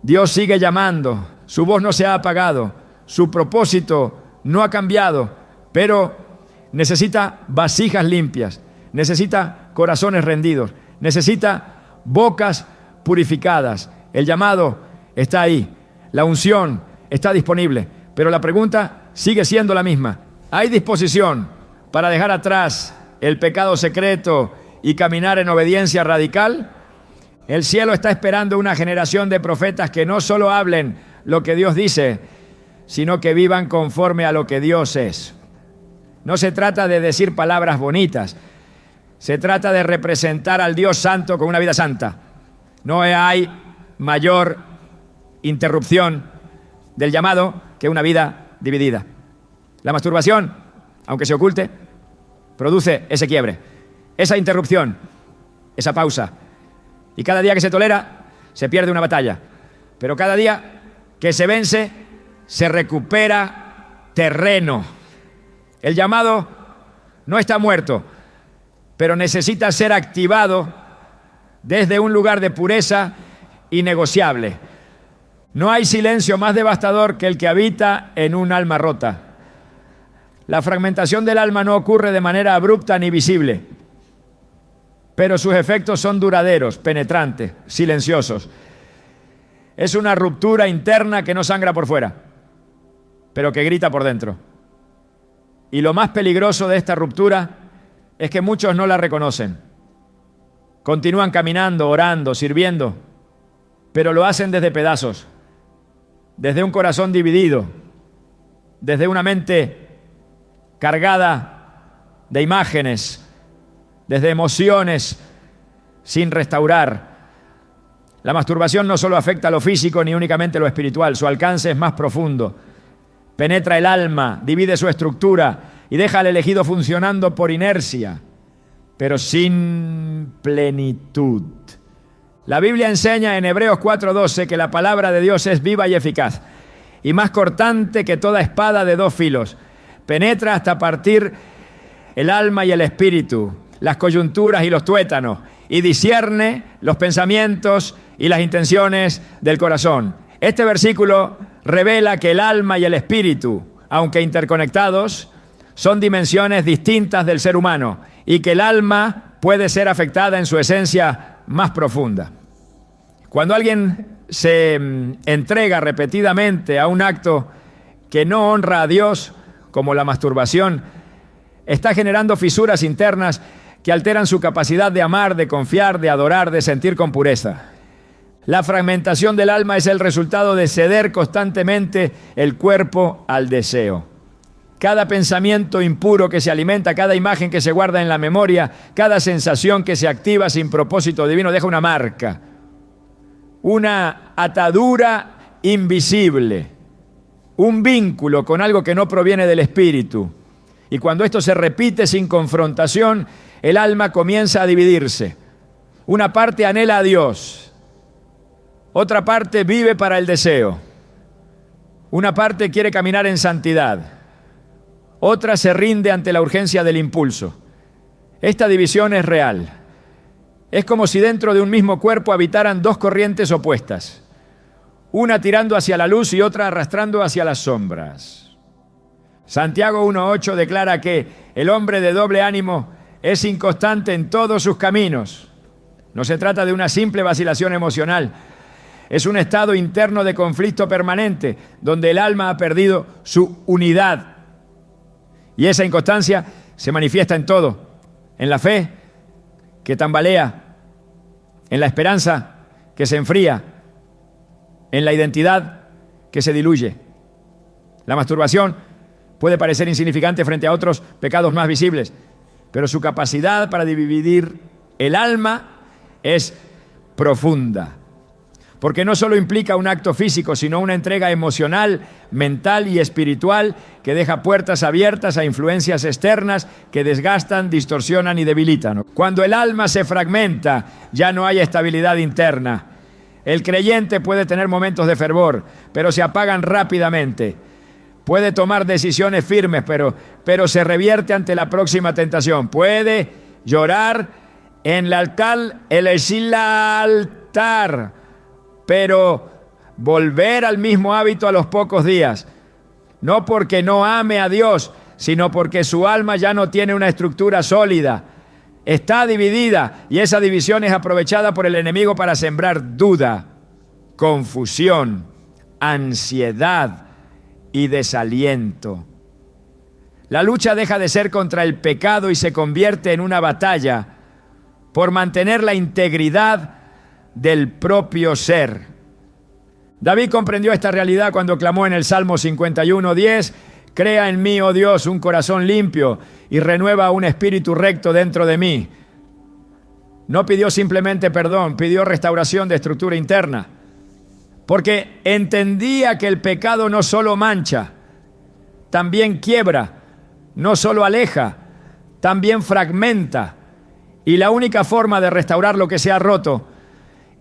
S1: Dios sigue llamando, su voz no se ha apagado, su propósito no ha cambiado, pero necesita vasijas limpias, necesita corazones rendidos, necesita bocas purificadas. El llamado está ahí, la unción está disponible, pero la pregunta sigue siendo la misma. ¿Hay disposición para dejar atrás el pecado secreto y caminar en obediencia radical? El cielo está esperando una generación de profetas que no solo hablen lo que Dios dice, sino que vivan conforme a lo que Dios es. No se trata de decir palabras bonitas, se trata de representar al Dios santo con una vida santa. No hay mayor interrupción del llamado que una vida dividida. La masturbación, aunque se oculte, produce ese quiebre, esa interrupción, esa pausa. Y cada día que se tolera, se pierde una batalla. Pero cada día que se vence, se recupera terreno. El llamado no está muerto, pero necesita ser activado desde un lugar de pureza innegociable. No hay silencio más devastador que el que habita en un alma rota. La fragmentación del alma no ocurre de manera abrupta ni visible, pero sus efectos son duraderos, penetrantes, silenciosos. Es una ruptura interna que no sangra por fuera, pero que grita por dentro. Y lo más peligroso de esta ruptura es que muchos no la reconocen. Continúan caminando, orando, sirviendo, pero lo hacen desde pedazos, desde un corazón dividido, desde una mente cargada de imágenes, desde emociones sin restaurar. La masturbación no solo afecta a lo físico ni únicamente lo espiritual, su alcance es más profundo. Penetra el alma, divide su estructura y deja al elegido funcionando por inercia, pero sin plenitud. La Biblia enseña en Hebreos 4:12 que la palabra de Dios es viva y eficaz y más cortante que toda espada de dos filos. Penetra hasta partir el alma y el espíritu, las coyunturas y los tuétanos, y discierne los pensamientos y las intenciones del corazón. Este versículo revela que el alma y el espíritu, aunque interconectados, son dimensiones distintas del ser humano y que el alma puede ser afectada en su esencia más profunda. Cuando alguien se entrega repetidamente a un acto que no honra a Dios, como la masturbación, está generando fisuras internas que alteran su capacidad de amar, de confiar, de adorar, de sentir con pureza. La fragmentación del alma es el resultado de ceder constantemente el cuerpo al deseo. cada pensamiento impuro que se alimenta, cada imagen que se guarda en la memoria, cada sensación que se activa sin propósito divino deja una marca, una atadura invisible, un vínculo con algo que no proviene del espíritu. Y cuando esto se repite sin confrontación, el alma comienza a dividirse. Una parte anhela a Dios, otra parte vive para el deseo, una parte quiere caminar en santidad, otra se rinde ante la urgencia del impulso. Esta división es real. Es como si dentro de un mismo cuerpo habitaran dos corrientes opuestas, una tirando hacia la luz y otra arrastrando hacia las sombras. Santiago 1:8 declara que el hombre de doble ánimo es inconstante en todos sus caminos. No se trata de una simple vacilación emocional. Es un estado interno de conflicto permanente, donde el alma ha perdido su unidad. Y esa inconstancia se manifiesta en todo. En la fe, que tambalea. En la esperanza, que se enfría. En la identidad, que se diluye. La masturbación puede parecer insignificante frente a otros pecados más visibles, pero su capacidad para dividir el alma es profunda, porque no solo implica un acto físico, sino una entrega emocional, mental y espiritual que deja puertas abiertas a influencias externas que desgastan, distorsionan y debilitan. Cuando el alma se fragmenta, ya no hay estabilidad interna. El creyente puede tener momentos de fervor, pero se apagan rápidamente. Puede tomar decisiones firmes, pero se revierte ante la próxima tentación. Puede llorar en el altar, pero volver al mismo hábito a los pocos días. No porque no ame a Dios, sino porque su alma ya no tiene una estructura sólida. Está dividida y esa división es aprovechada por el enemigo para sembrar duda, confusión, ansiedad y desaliento. La lucha deja de ser contra el pecado y se convierte en una batalla por mantener la integridad del propio ser. David comprendió esta realidad cuando clamó en el Salmo 51:10: crea en mí, oh Dios, un corazón limpio y renueva un espíritu recto dentro de mí. No pidió simplemente perdón, pidió restauración de estructura interna, porque entendía que el pecado no solo mancha, también quiebra, no solo aleja, también fragmenta. Y la única forma de restaurar lo que se ha roto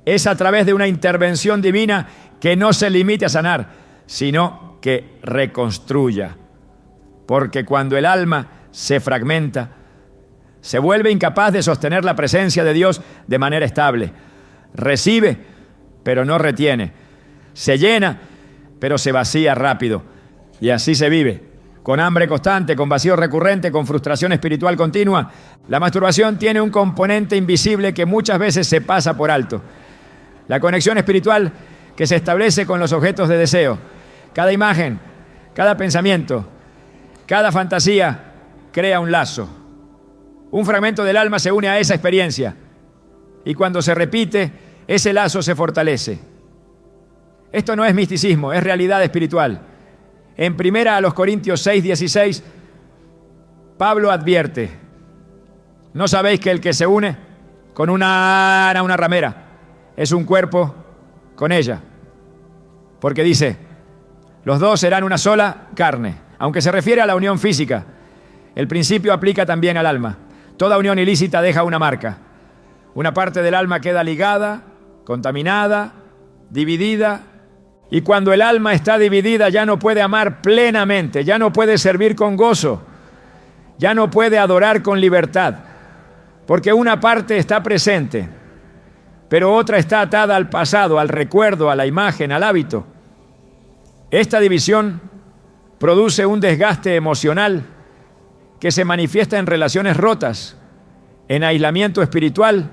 S1: es a través de una intervención divina que no se limite a sanar, sino que reconstruya. Porque cuando el alma se fragmenta, se vuelve incapaz de sostener la presencia de Dios de manera estable. Recibe, pero no retiene. Se llena, pero se vacía rápido. Y así se vive, con hambre constante, con vacío recurrente, con frustración espiritual continua. La masturbación tiene un componente invisible que muchas veces se pasa por alto. La conexión espiritual que se establece con los objetos de deseo. Cada imagen, cada pensamiento, cada fantasía crea un lazo. Un fragmento del alma se une a esa experiencia y cuando se repite, ese lazo se fortalece. Esto no es misticismo, es realidad espiritual. En 1 Corintios 6:16, Pablo advierte: ¿no sabéis que el que se une con una ramera es un cuerpo con ella? Porque dice, los dos serán una sola carne. Aunque se refiere a la unión física, el principio aplica también al alma. Toda unión ilícita deja una marca. Una parte del alma queda ligada, contaminada, dividida. Y cuando el alma está dividida ya no puede amar plenamente, ya no puede servir con gozo, ya no puede adorar con libertad, porque una parte está presente, pero otra está atada al pasado, al recuerdo, a la imagen, al hábito. Esta división produce un desgaste emocional que se manifiesta en relaciones rotas, en aislamiento espiritual,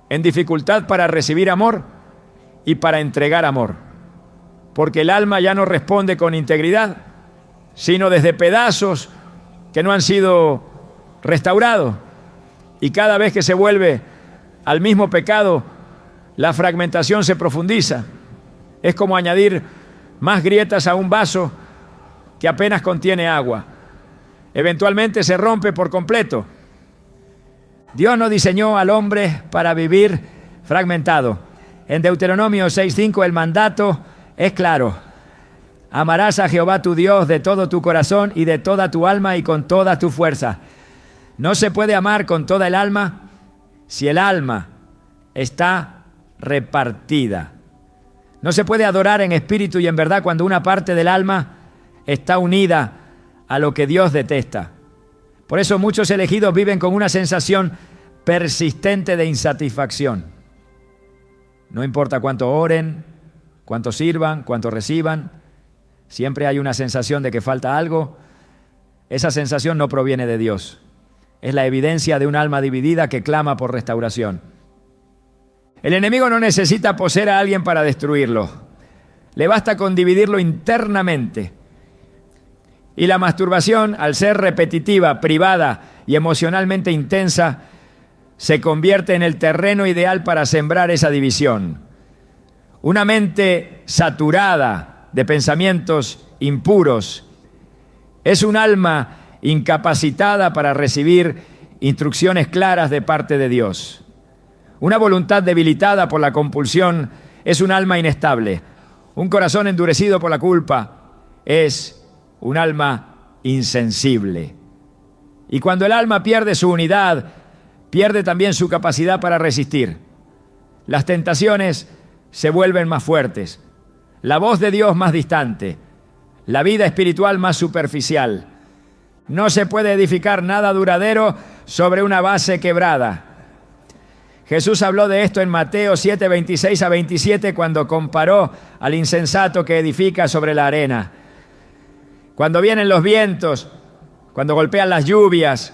S1: en dificultad para recibir amor y para entregar amor. Porque el alma ya no responde con integridad, sino desde pedazos que no han sido restaurados. Y cada vez que se vuelve al mismo pecado, la fragmentación se profundiza. Es como añadir más grietas a un vaso que apenas contiene agua. eventualmente se rompe por completo. Dios no diseñó al hombre para vivir fragmentado. En Deuteronomio 6:5 el mandato es claro. Amarás a Jehová tu Dios de todo tu corazón y de toda tu alma y con toda tu fuerza. No se puede amar con toda el alma si el alma está repartida. No se puede adorar en espíritu y en verdad cuando una parte del alma está unida a lo que Dios detesta. Por eso muchos elegidos viven con una sensación persistente de insatisfacción. No importa cuánto oren, cuánto sirvan, cuánto reciban, siempre hay una sensación de que falta algo. Esa sensación no proviene de Dios. Es la evidencia de un alma dividida que clama por restauración. El enemigo no necesita poseer a alguien para destruirlo. Le basta con dividirlo internamente. Y la masturbación, al ser repetitiva, privada y emocionalmente intensa, se convierte en el terreno ideal para sembrar esa división. Una mente saturada de pensamientos impuros es un alma incapacitada para recibir instrucciones claras de parte de Dios. Una voluntad debilitada por la compulsión es un alma inestable. Un corazón endurecido por la culpa es un alma insensible. Y cuando el alma pierde su unidad, pierde también su capacidad para resistir. Las tentaciones se vuelven más fuertes, la voz de Dios más distante, la vida espiritual más superficial. No se puede edificar nada duradero sobre una base quebrada. Jesús habló de esto en Mateo 7, 26 a 27 cuando comparó al insensato que edifica sobre la arena. Cuando vienen los vientos, cuando golpean las lluvias,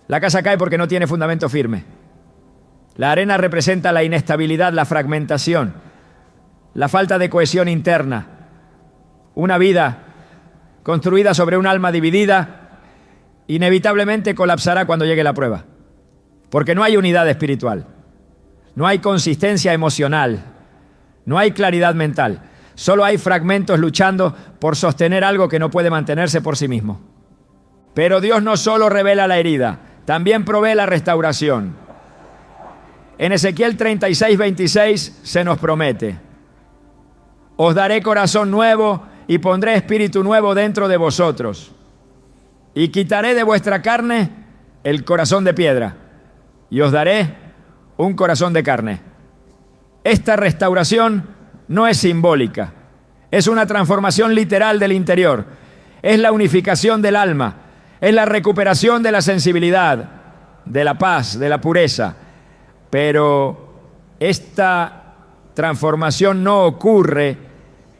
S1: la casa cae porque no tiene fundamento firme. La arena representa la inestabilidad, la fragmentación, la falta de cohesión interna. Una vida construida sobre un alma dividida inevitablemente colapsará cuando llegue la prueba. Porque no hay unidad espiritual, no hay consistencia emocional, no hay claridad mental. Solo hay fragmentos luchando por sostener algo que no puede mantenerse por sí mismo. Pero Dios no solo revela la herida, también provee la restauración. En Ezequiel 36, 26 se nos promete: os daré corazón nuevo y pondré espíritu nuevo dentro de vosotros. Y quitaré de vuestra carne el corazón de piedra y os daré un corazón de carne. Esta restauración no es simbólica, es una transformación literal del interior, es la unificación del alma, es la recuperación de la sensibilidad, de la paz, de la pureza. Pero esta transformación no ocurre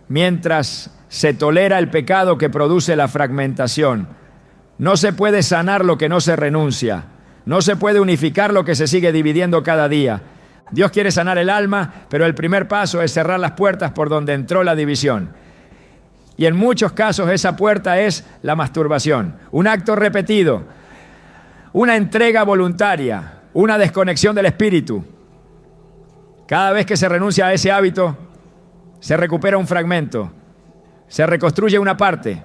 S1: mientras se tolera el pecado que produce la fragmentación. No se puede sanar lo que no se renuncia. No se puede unificar lo que se sigue dividiendo cada día. Dios quiere sanar el alma, pero el primer paso es cerrar las puertas por donde entró la división. Y en muchos casos esa puerta es la masturbación, un acto repetido, una entrega voluntaria, una desconexión del espíritu. Cada vez que se renuncia a ese hábito, se recupera un fragmento, se reconstruye una parte,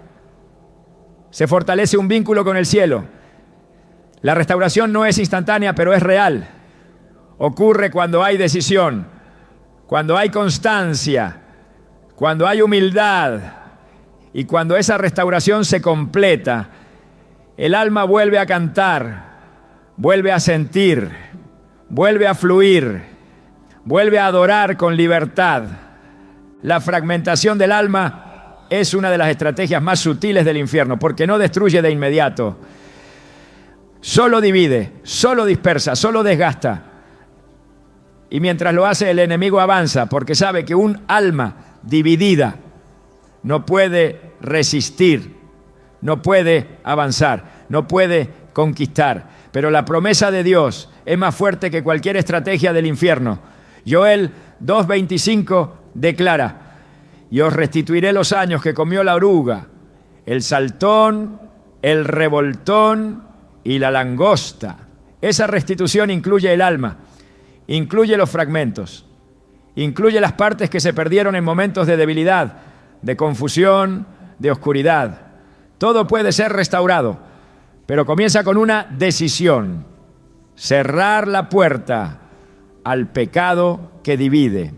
S1: se fortalece un vínculo con el cielo. La restauración no es instantánea, pero es real. Ocurre cuando hay decisión, cuando hay constancia, cuando hay humildad y cuando esa restauración se completa. El alma vuelve a cantar, vuelve a sentir, vuelve a fluir, vuelve a adorar con libertad. La fragmentación del alma es una de las estrategias más sutiles del infierno, porque no destruye de inmediato. Solo divide, solo dispersa, solo desgasta. Y mientras lo hace, el enemigo avanza, porque sabe que un alma dividida no puede resistir, no puede avanzar, no puede conquistar. Pero la promesa de Dios es más fuerte que cualquier estrategia del infierno. Joel 2:25 declara: y os restituiré los años que comió la oruga, el saltón, el revoltón y la langosta. Esa restitución incluye el alma, incluye los fragmentos, incluye las partes que se perdieron en momentos de debilidad, de confusión, de oscuridad. Todo puede ser restaurado, pero comienza con una decisión: cerrar la puerta al pecado que divide.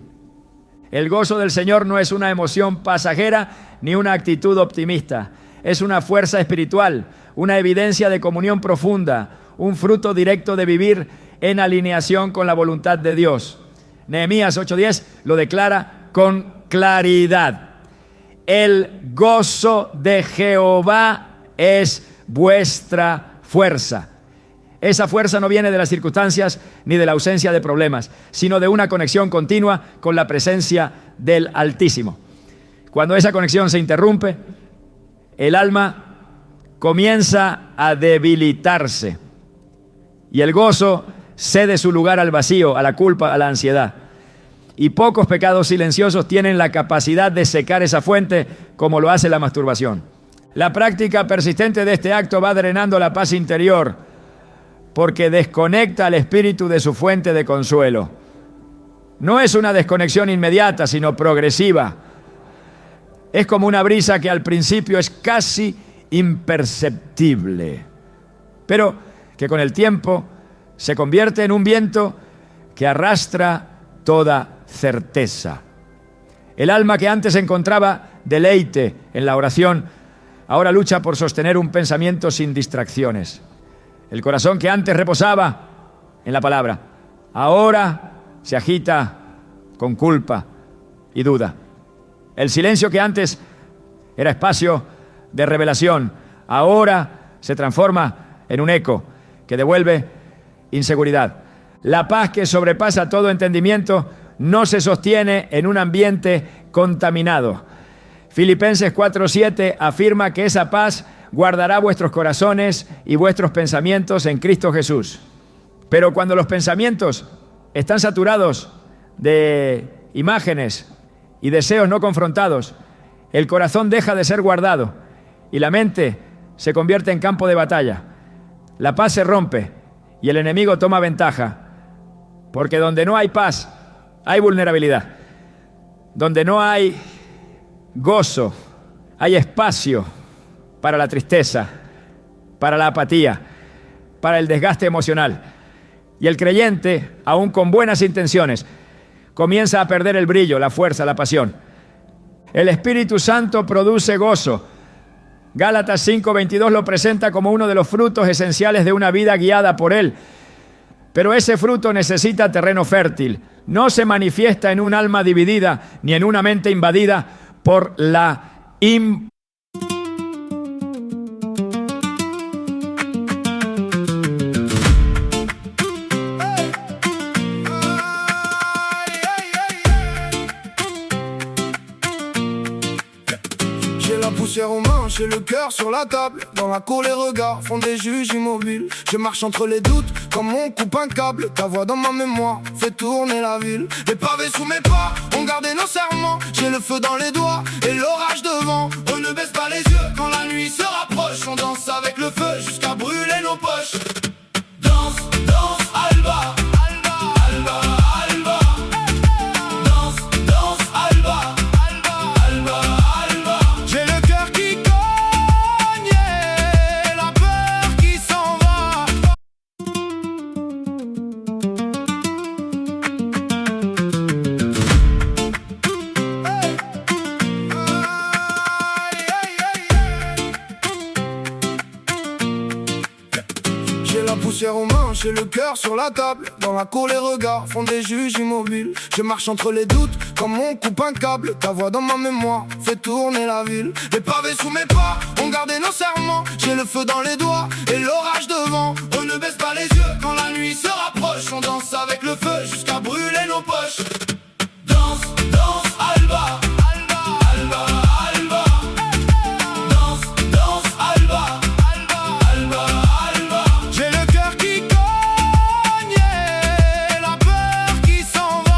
S1: El gozo del Señor no es una emoción pasajera ni una actitud optimista. Es una fuerza espiritual, una evidencia de comunión profunda, un fruto directo de vivir en alineación con la voluntad de Dios. Nehemías 8:10 lo declara con claridad: el gozo de Jehová es vuestra fuerza. Esa fuerza no viene de las circunstancias ni de la ausencia de problemas, sino de una conexión continua con la presencia del Altísimo. Cuando esa conexión se interrumpe, el alma comienza a debilitarse y el gozo cede su lugar al vacío, a la culpa, a la ansiedad. Y pocos pecados silenciosos tienen la capacidad de secar esa fuente como lo hace la masturbación. La práctica persistente de este acto va drenando la paz interior, porque desconecta al espíritu de su fuente de consuelo. No es una desconexión inmediata, sino progresiva. Es como una brisa que al principio es casi imperceptible, pero que con el tiempo se convierte en un viento que arrastra toda certeza. El alma que antes encontraba deleite en la oración, ahora lucha por sostener un pensamiento sin distracciones. El corazón que antes reposaba en la palabra, ahora se agita con culpa y duda. El silencio que antes era espacio de revelación, ahora se transforma en un eco que devuelve inseguridad. La paz que sobrepasa todo entendimiento no se sostiene en un ambiente contaminado. Filipenses 4:7 afirma que esa paz guardará vuestros corazones y vuestros pensamientos en Cristo Jesús. Pero cuando los pensamientos están saturados de imágenes y deseos no confrontados, el corazón deja de ser guardado y la mente se convierte en campo de batalla. La paz se rompe y el enemigo toma ventaja, porque donde no hay paz, hay vulnerabilidad. Donde no hay gozo, hay espacio para la tristeza, para la apatía, para el desgaste emocional. Y el creyente, aún con buenas intenciones, comienza a perder el brillo, la fuerza, la pasión. El Espíritu Santo produce gozo. Gálatas 5:22 lo presenta como uno de los frutos esenciales de una vida guiada por Él. Pero ese fruto necesita terreno fértil. No se manifiesta en un alma dividida ni en una mente invadida por la
S2: J'ai la poussière aux manches et le cœur sur la table. Dans la cour les regards font des juges immobiles. Je marche entre les doutes comme on coupe un câble. Ta voix dans ma mémoire fait tourner la ville. Les pavés sous mes pas ont gardé nos serments. J'ai le feu dans les doigts et l'orage devant. On ne baisse pas les yeux quand la nuit se rapproche. On danse avec le feu jusqu'à brûler nos poches. Danse, danse, Alba, Alba, Alba, Alba. Danse, danse, Alba, Alba, Alba, Alba. J'ai le cœur qui cogne et la peur qui s'en va. J'ai la poussière aux manches et le cœur sur la table. Dans la cour les regards font des juges immobiles. Je marche entre les doutes comme on coupe un câble. Ta voix dans ma mémoire fait tourner la ville. Les pavés sous mes pas ont gardé nos serments. J'ai le feu dans les doigts et l'orage devant. On ne baisse pas les yeux quand la nuit se rapproche. On danse avec le feu jusqu'à brûler nos poches. Danse, danse, Alba, Alba, Alba, Alba. Danse, danse, Alba, Alba, Alba, Alba. J'ai le cœur qui cogne et la peur qui s'en va.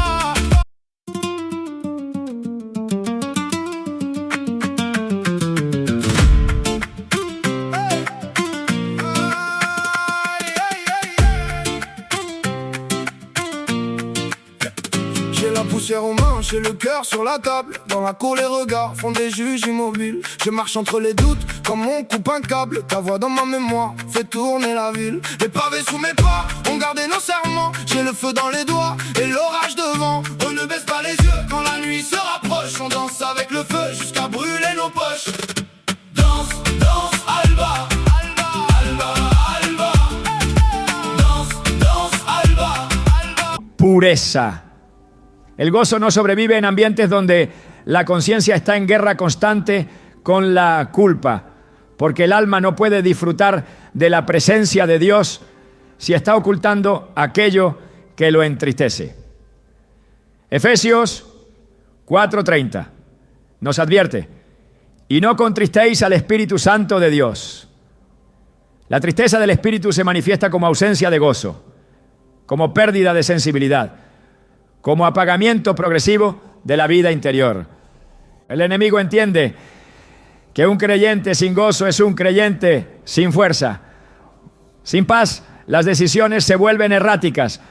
S2: manches et le cœur sur la table. Dans la cour, les regards font des juges immobiles. Je marche entre les doutes comme on coupe un câble. Ta voix dans ma mémoire fait tourner la ville. Les pavés sous mes pas ont gardé nos serments. J'ai le feu dans les doigts et l'orage devant. On ne baisse pas les yeux quand la nuit se rapproche. On danse avec le feu jusqu'à brûler nos poches. Danse, danse, Alba, Alba, Alba, Alba. Danse, danse, Alba, Alba.
S1: Pureza. El gozo no sobrevive en ambientes donde la conciencia está en guerra constante con la culpa, porque el alma no puede disfrutar de la presencia de Dios si está ocultando aquello que lo entristece. Efesios 4:30 nos advierte: y no contristéis al Espíritu Santo de Dios. La tristeza del espíritu se manifiesta como ausencia de gozo, como pérdida de sensibilidad, como apagamiento progresivo de la vida interior. El enemigo entiende que un creyente sin gozo es un creyente sin fuerza. Sin paz, las decisiones se vuelven erráticas.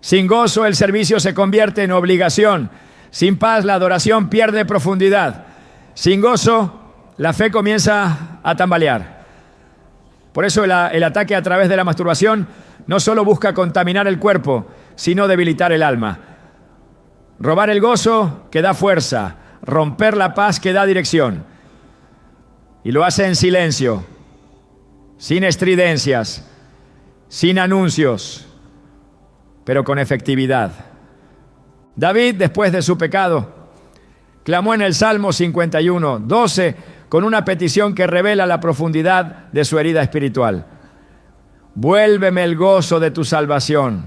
S1: Sin gozo, el servicio se convierte en obligación. Sin paz, la adoración pierde profundidad. Sin gozo, la fe comienza a tambalear. Por eso el ataque a través de la masturbación no solo busca contaminar el cuerpo, sino debilitar el alma. Robar el gozo que da fuerza, romper la paz que da dirección. Y lo hace en silencio, sin estridencias, sin anuncios, pero con efectividad. David, después de su pecado, clamó en el Salmo 51:12 con una petición que revela la profundidad de su herida espiritual. Vuélveme el gozo de tu salvación.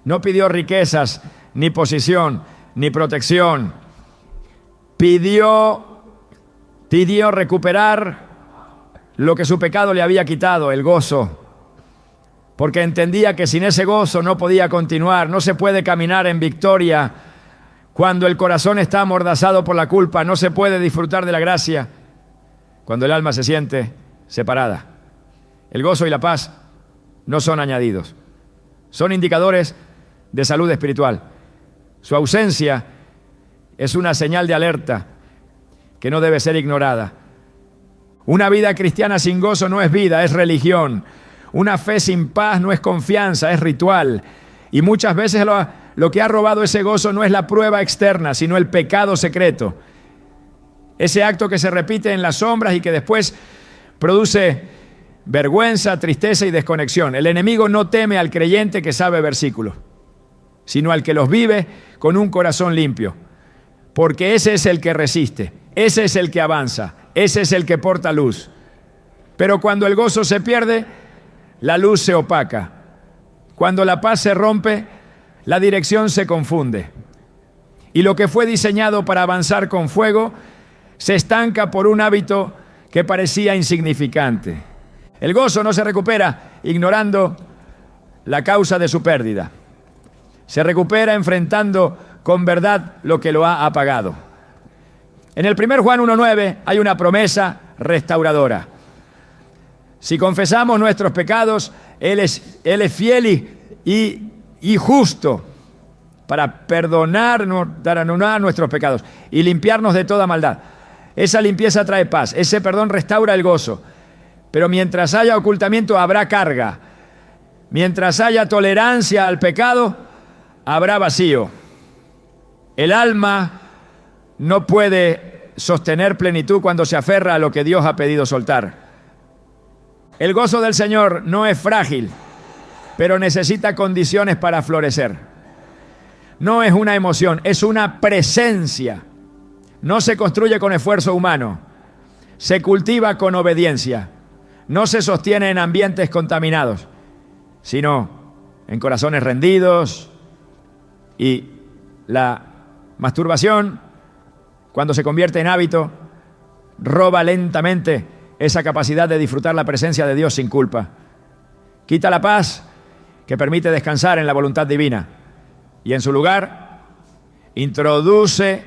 S1: No pidió riquezas, ni posición, ni protección. Pidió recuperar lo que su pecado le había quitado, el gozo. Porque entendía que sin ese gozo no podía continuar. No se puede caminar en victoria cuando el corazón está amordazado por la culpa. No se puede disfrutar de la gracia cuando el alma se siente separada. El gozo y la paz no son añadidos. Son indicadores de salud espiritual. Su ausencia es una señal de alerta que no debe ser ignorada. Una vida cristiana sin gozo no es vida, es religión. Una fe sin paz no es confianza, es ritual. Y muchas veces lo que ha robado ese gozo no es la prueba externa, sino el pecado secreto. Ese acto que se repite en las sombras y que después produce vergüenza, tristeza y desconexión. El enemigo no teme al creyente que sabe versículos, sino al que los vive con un corazón limpio. Porque ese es el que resiste, ese es el que avanza, ese es el que porta luz. Pero cuando el gozo se pierde, la luz se opaca. Cuando la paz se rompe, la dirección se confunde. Y lo que fue diseñado para avanzar con fuego, se estanca por un hábito que parecía insignificante. El gozo no se recupera ignorando la causa de su pérdida. Se recupera enfrentando con verdad lo que lo ha apagado. En el 1 Juan 1:9 hay una promesa restauradora. Si confesamos nuestros pecados, Él es fiel y justo para perdonarnos nuestros pecados y limpiarnos de toda maldad. Esa limpieza trae paz, ese perdón restaura el gozo. Pero mientras haya ocultamiento, habrá carga. Mientras haya tolerancia al pecado, habrá vacío. El alma no puede sostener plenitud cuando se aferra a lo que Dios ha pedido soltar. El gozo del Señor no es frágil, pero necesita condiciones para florecer. No es una emoción, es una presencia. No se construye con esfuerzo humano, se cultiva con obediencia. No se sostiene en ambientes contaminados, sino en corazones rendidos. Y la masturbación, cuando se convierte en hábito, roba lentamente esa capacidad de disfrutar la presencia de Dios sin culpa. Quita la paz que permite descansar en la voluntad divina y en su lugar introduce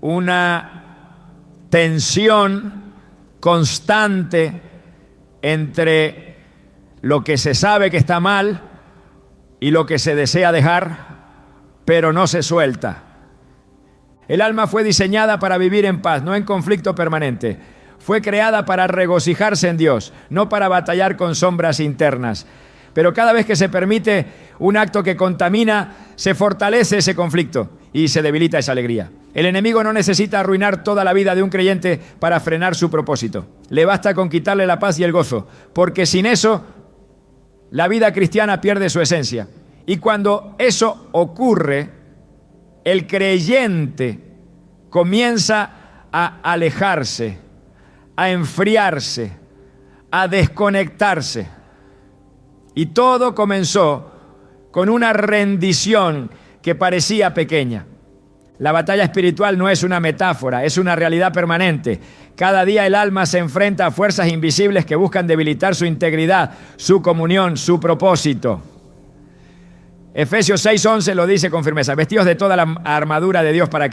S1: una tensión constante entre lo que se sabe que está mal y lo que se desea dejar, pero no se suelta. El alma fue diseñada para vivir en paz, no en conflicto permanente. Fue creada para regocijarse en Dios, no para batallar con sombras internas. Pero cada vez que se permite un acto que contamina, se fortalece ese conflicto y se debilita esa alegría. El enemigo no necesita arruinar toda la vida de un creyente para frenar su propósito. Le basta con quitarle la paz y el gozo, porque sin eso, la vida cristiana pierde su esencia. Y cuando eso ocurre, el creyente comienza a alejarse, a enfriarse, a desconectarse. Y todo comenzó con una rendición que parecía pequeña. La batalla espiritual no es una metáfora, es una realidad permanente. Cada día el alma se enfrenta a fuerzas invisibles que buscan debilitar su integridad, su comunión, su propósito. Efesios 6:11 lo dice con firmeza: vestidos de toda la armadura de Dios para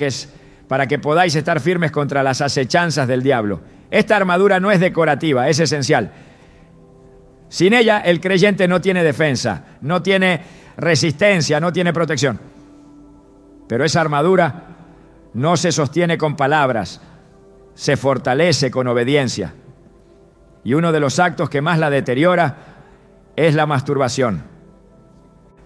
S1: que podáis estar firmes contra las acechanzas del diablo. Esta armadura no es decorativa, es esencial. Sin ella, el creyente no tiene defensa, no tiene resistencia, no tiene protección. Pero esa armadura no se sostiene con palabras, se fortalece con obediencia. Y uno de los actos que más la deteriora es la masturbación.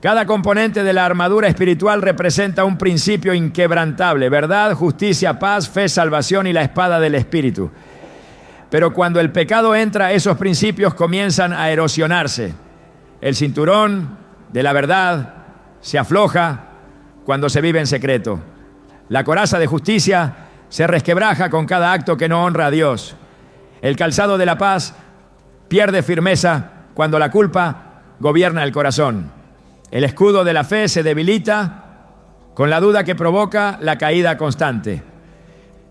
S1: Cada componente de la armadura espiritual representa un principio inquebrantable: verdad, justicia, paz, fe, salvación y la espada del Espíritu. Pero cuando el pecado entra, esos principios comienzan a erosionarse. El cinturón de la verdad se afloja cuando se vive en secreto. La coraza de justicia se resquebraja con cada acto que no honra a Dios. El calzado de la paz pierde firmeza cuando la culpa gobierna el corazón. El escudo de la fe se debilita con la duda que provoca la caída constante.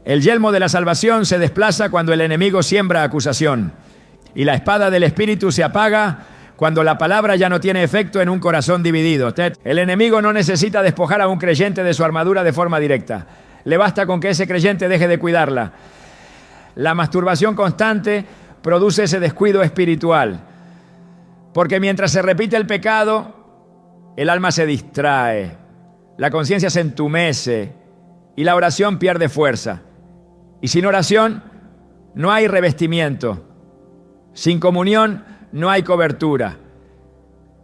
S1: El yelmo de la salvación se desplaza cuando el enemigo siembra acusación. Y la espada del Espíritu se apaga cuando la palabra ya no tiene efecto en un corazón dividido. El enemigo no necesita despojar a un creyente de su armadura de forma directa. Le basta con que ese creyente deje de cuidarla. La masturbación constante produce ese descuido espiritual. Porque mientras se repite el pecado, el alma se distrae, la conciencia se entumece y la oración pierde fuerza. Y sin oración no hay revestimiento. Sin comunión no hay cobertura.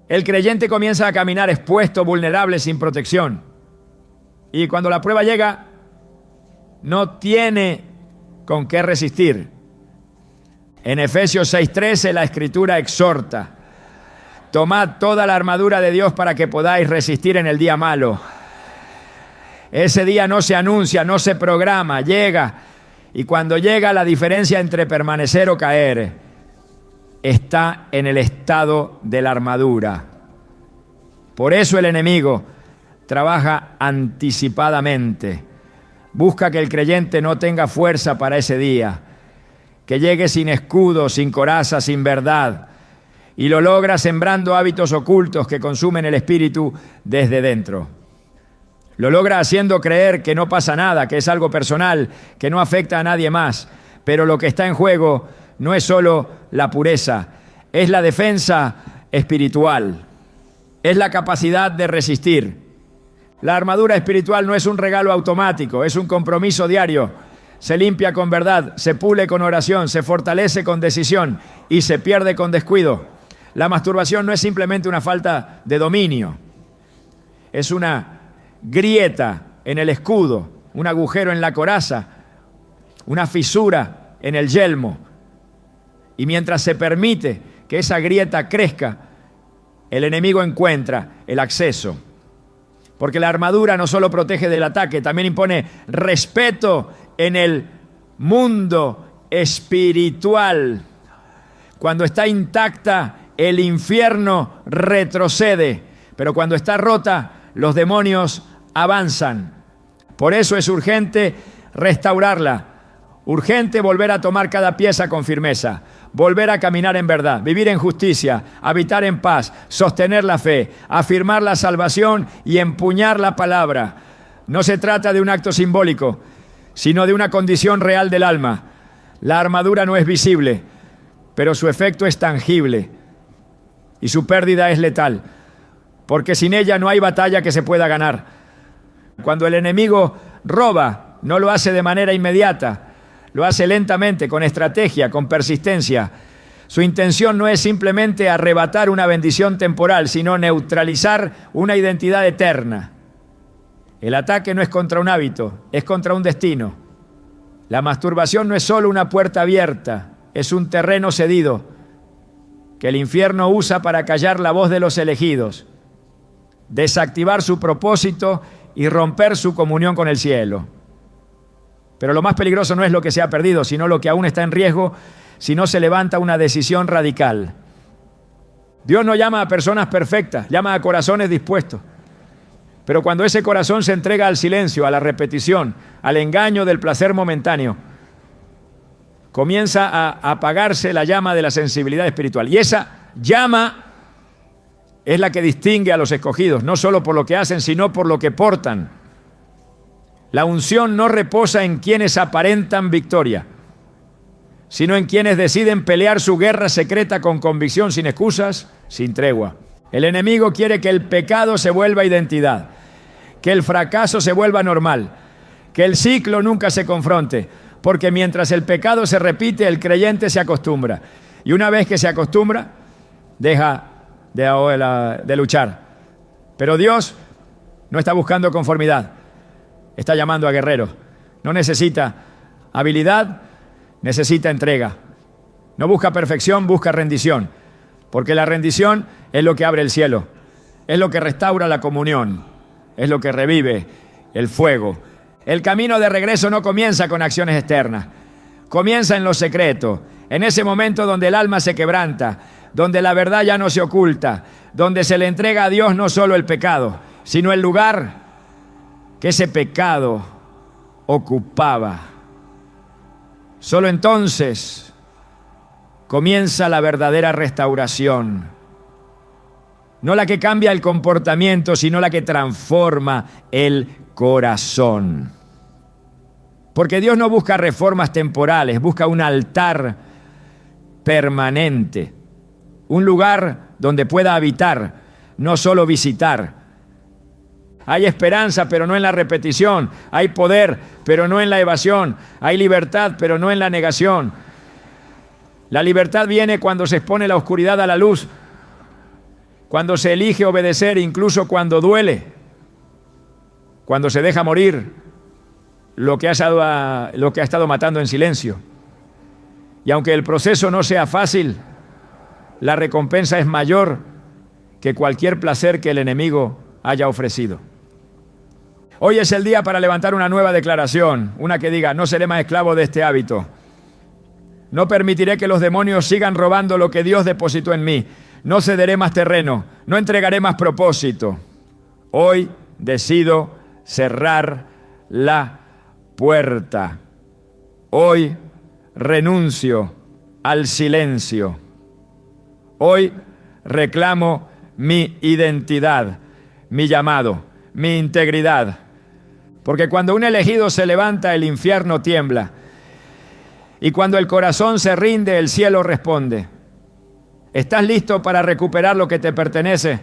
S1: El creyente comienza a caminar expuesto, vulnerable, sin protección. Y cuando la prueba llega, no tiene con qué resistir. En Efesios 6:13 la Escritura exhorta: tomad toda la armadura de Dios para que podáis resistir en el día malo. Ese día no se anuncia, no se programa, llega. Y cuando llega, la diferencia entre permanecer o caer está en el estado de la armadura. Por eso el enemigo trabaja anticipadamente. Busca que el creyente no tenga fuerza para ese día, que llegue sin escudo, sin coraza, sin verdad. Y lo logra sembrando hábitos ocultos que consumen el espíritu desde dentro. Lo logra haciendo creer que no pasa nada, que es algo personal, que no afecta a nadie más. Pero lo que está en juego no es solo la pureza, es la defensa espiritual, es la capacidad de resistir. La armadura espiritual no es un regalo automático, es un compromiso diario. Se limpia con verdad, se pule con oración, se fortalece con decisión y se pierde con descuido. La masturbación no es simplemente una falta de dominio, es una grieta en el escudo, un agujero en la coraza, una fisura en el yelmo. Y mientras se permite que esa grieta crezca, el enemigo encuentra el acceso. Porque la armadura no solo protege del ataque, también impone respeto en el mundo espiritual. Cuando está intacta, el infierno retrocede, pero cuando está rota, los demonios avanzan. Por eso es urgente restaurarla, urgente volver a tomar cada pieza con firmeza, volver a caminar en verdad, vivir en justicia, habitar en paz, sostener la fe, afirmar la salvación y empuñar la palabra. No se trata de un acto simbólico, sino de una condición real del alma. La armadura no es visible, pero su efecto es tangible y su pérdida es letal, porque sin ella no hay batalla que se pueda ganar. Cuando el enemigo roba no lo hace de manera inmediata, lo hace lentamente, con estrategia, con persistencia. Su intención no es simplemente arrebatar una bendición temporal, sino neutralizar una identidad eterna. El ataque no es contra un hábito, es contra un destino. La masturbación no es solo una puerta abierta, es un terreno cedido que el infierno usa para callar la voz de los elegidos, desactivar su propósito y romper su comunión con el cielo. Pero lo más peligroso no es lo que se ha perdido, sino lo que aún está en riesgo si no se levanta una decisión radical. Dios no llama a personas perfectas, llama a corazones dispuestos. Pero cuando ese corazón se entrega al silencio, a la repetición, al engaño del placer momentáneo, comienza a apagarse la llama de la sensibilidad espiritual. Y esa llama es la que distingue a los escogidos, no solo por lo que hacen, sino por lo que portan. La unción no reposa en quienes aparentan victoria, sino en quienes deciden pelear su guerra secreta con convicción, sin excusas, sin tregua. El enemigo quiere que el pecado se vuelva identidad, que el fracaso se vuelva normal, que el ciclo nunca se confronte, porque mientras el pecado se repite, el creyente se acostumbra. Y una vez que se acostumbra, deja de luchar. Pero Dios no está buscando conformidad, está llamando a guerreros. No necesita habilidad, necesita entrega. No busca perfección, busca rendición. Porque la rendición es lo que abre el cielo, es lo que restaura la comunión, es lo que revive el fuego. El camino de regreso no comienza con acciones externas, comienza en lo secreto, en ese momento donde el alma se quebranta, donde la verdad ya no se oculta, donde se le entrega a Dios no solo el pecado, sino el lugar que ese pecado ocupaba. Solo entonces comienza la verdadera restauración. No la que cambia el comportamiento, sino la que transforma el corazón. Porque Dios no busca reformas temporales, busca un altar permanente, un lugar donde pueda habitar, no solo visitar. Hay esperanza, pero no en la repetición. Hay poder, pero no en la evasión. Hay libertad, pero no en la negación. La libertad viene cuando se expone la oscuridad a la luz, cuando se elige obedecer, incluso cuando duele, cuando se deja morir lo que ha estado matando en silencio. Y aunque el proceso no sea fácil, la recompensa es mayor que cualquier placer que el enemigo haya ofrecido. Hoy es el día para levantar una nueva declaración, una que diga: no seré más esclavo de este hábito. No permitiré que los demonios sigan robando lo que Dios depositó en mí. No cederé más terreno, no entregaré más propósito. Hoy decido cerrar la puerta. Hoy renuncio al silencio. Hoy reclamo mi identidad, mi llamado, mi integridad. Porque cuando un elegido se levanta, el infierno tiembla. Y cuando el corazón se rinde, el cielo responde. ¿Estás listo para recuperar lo que te pertenece?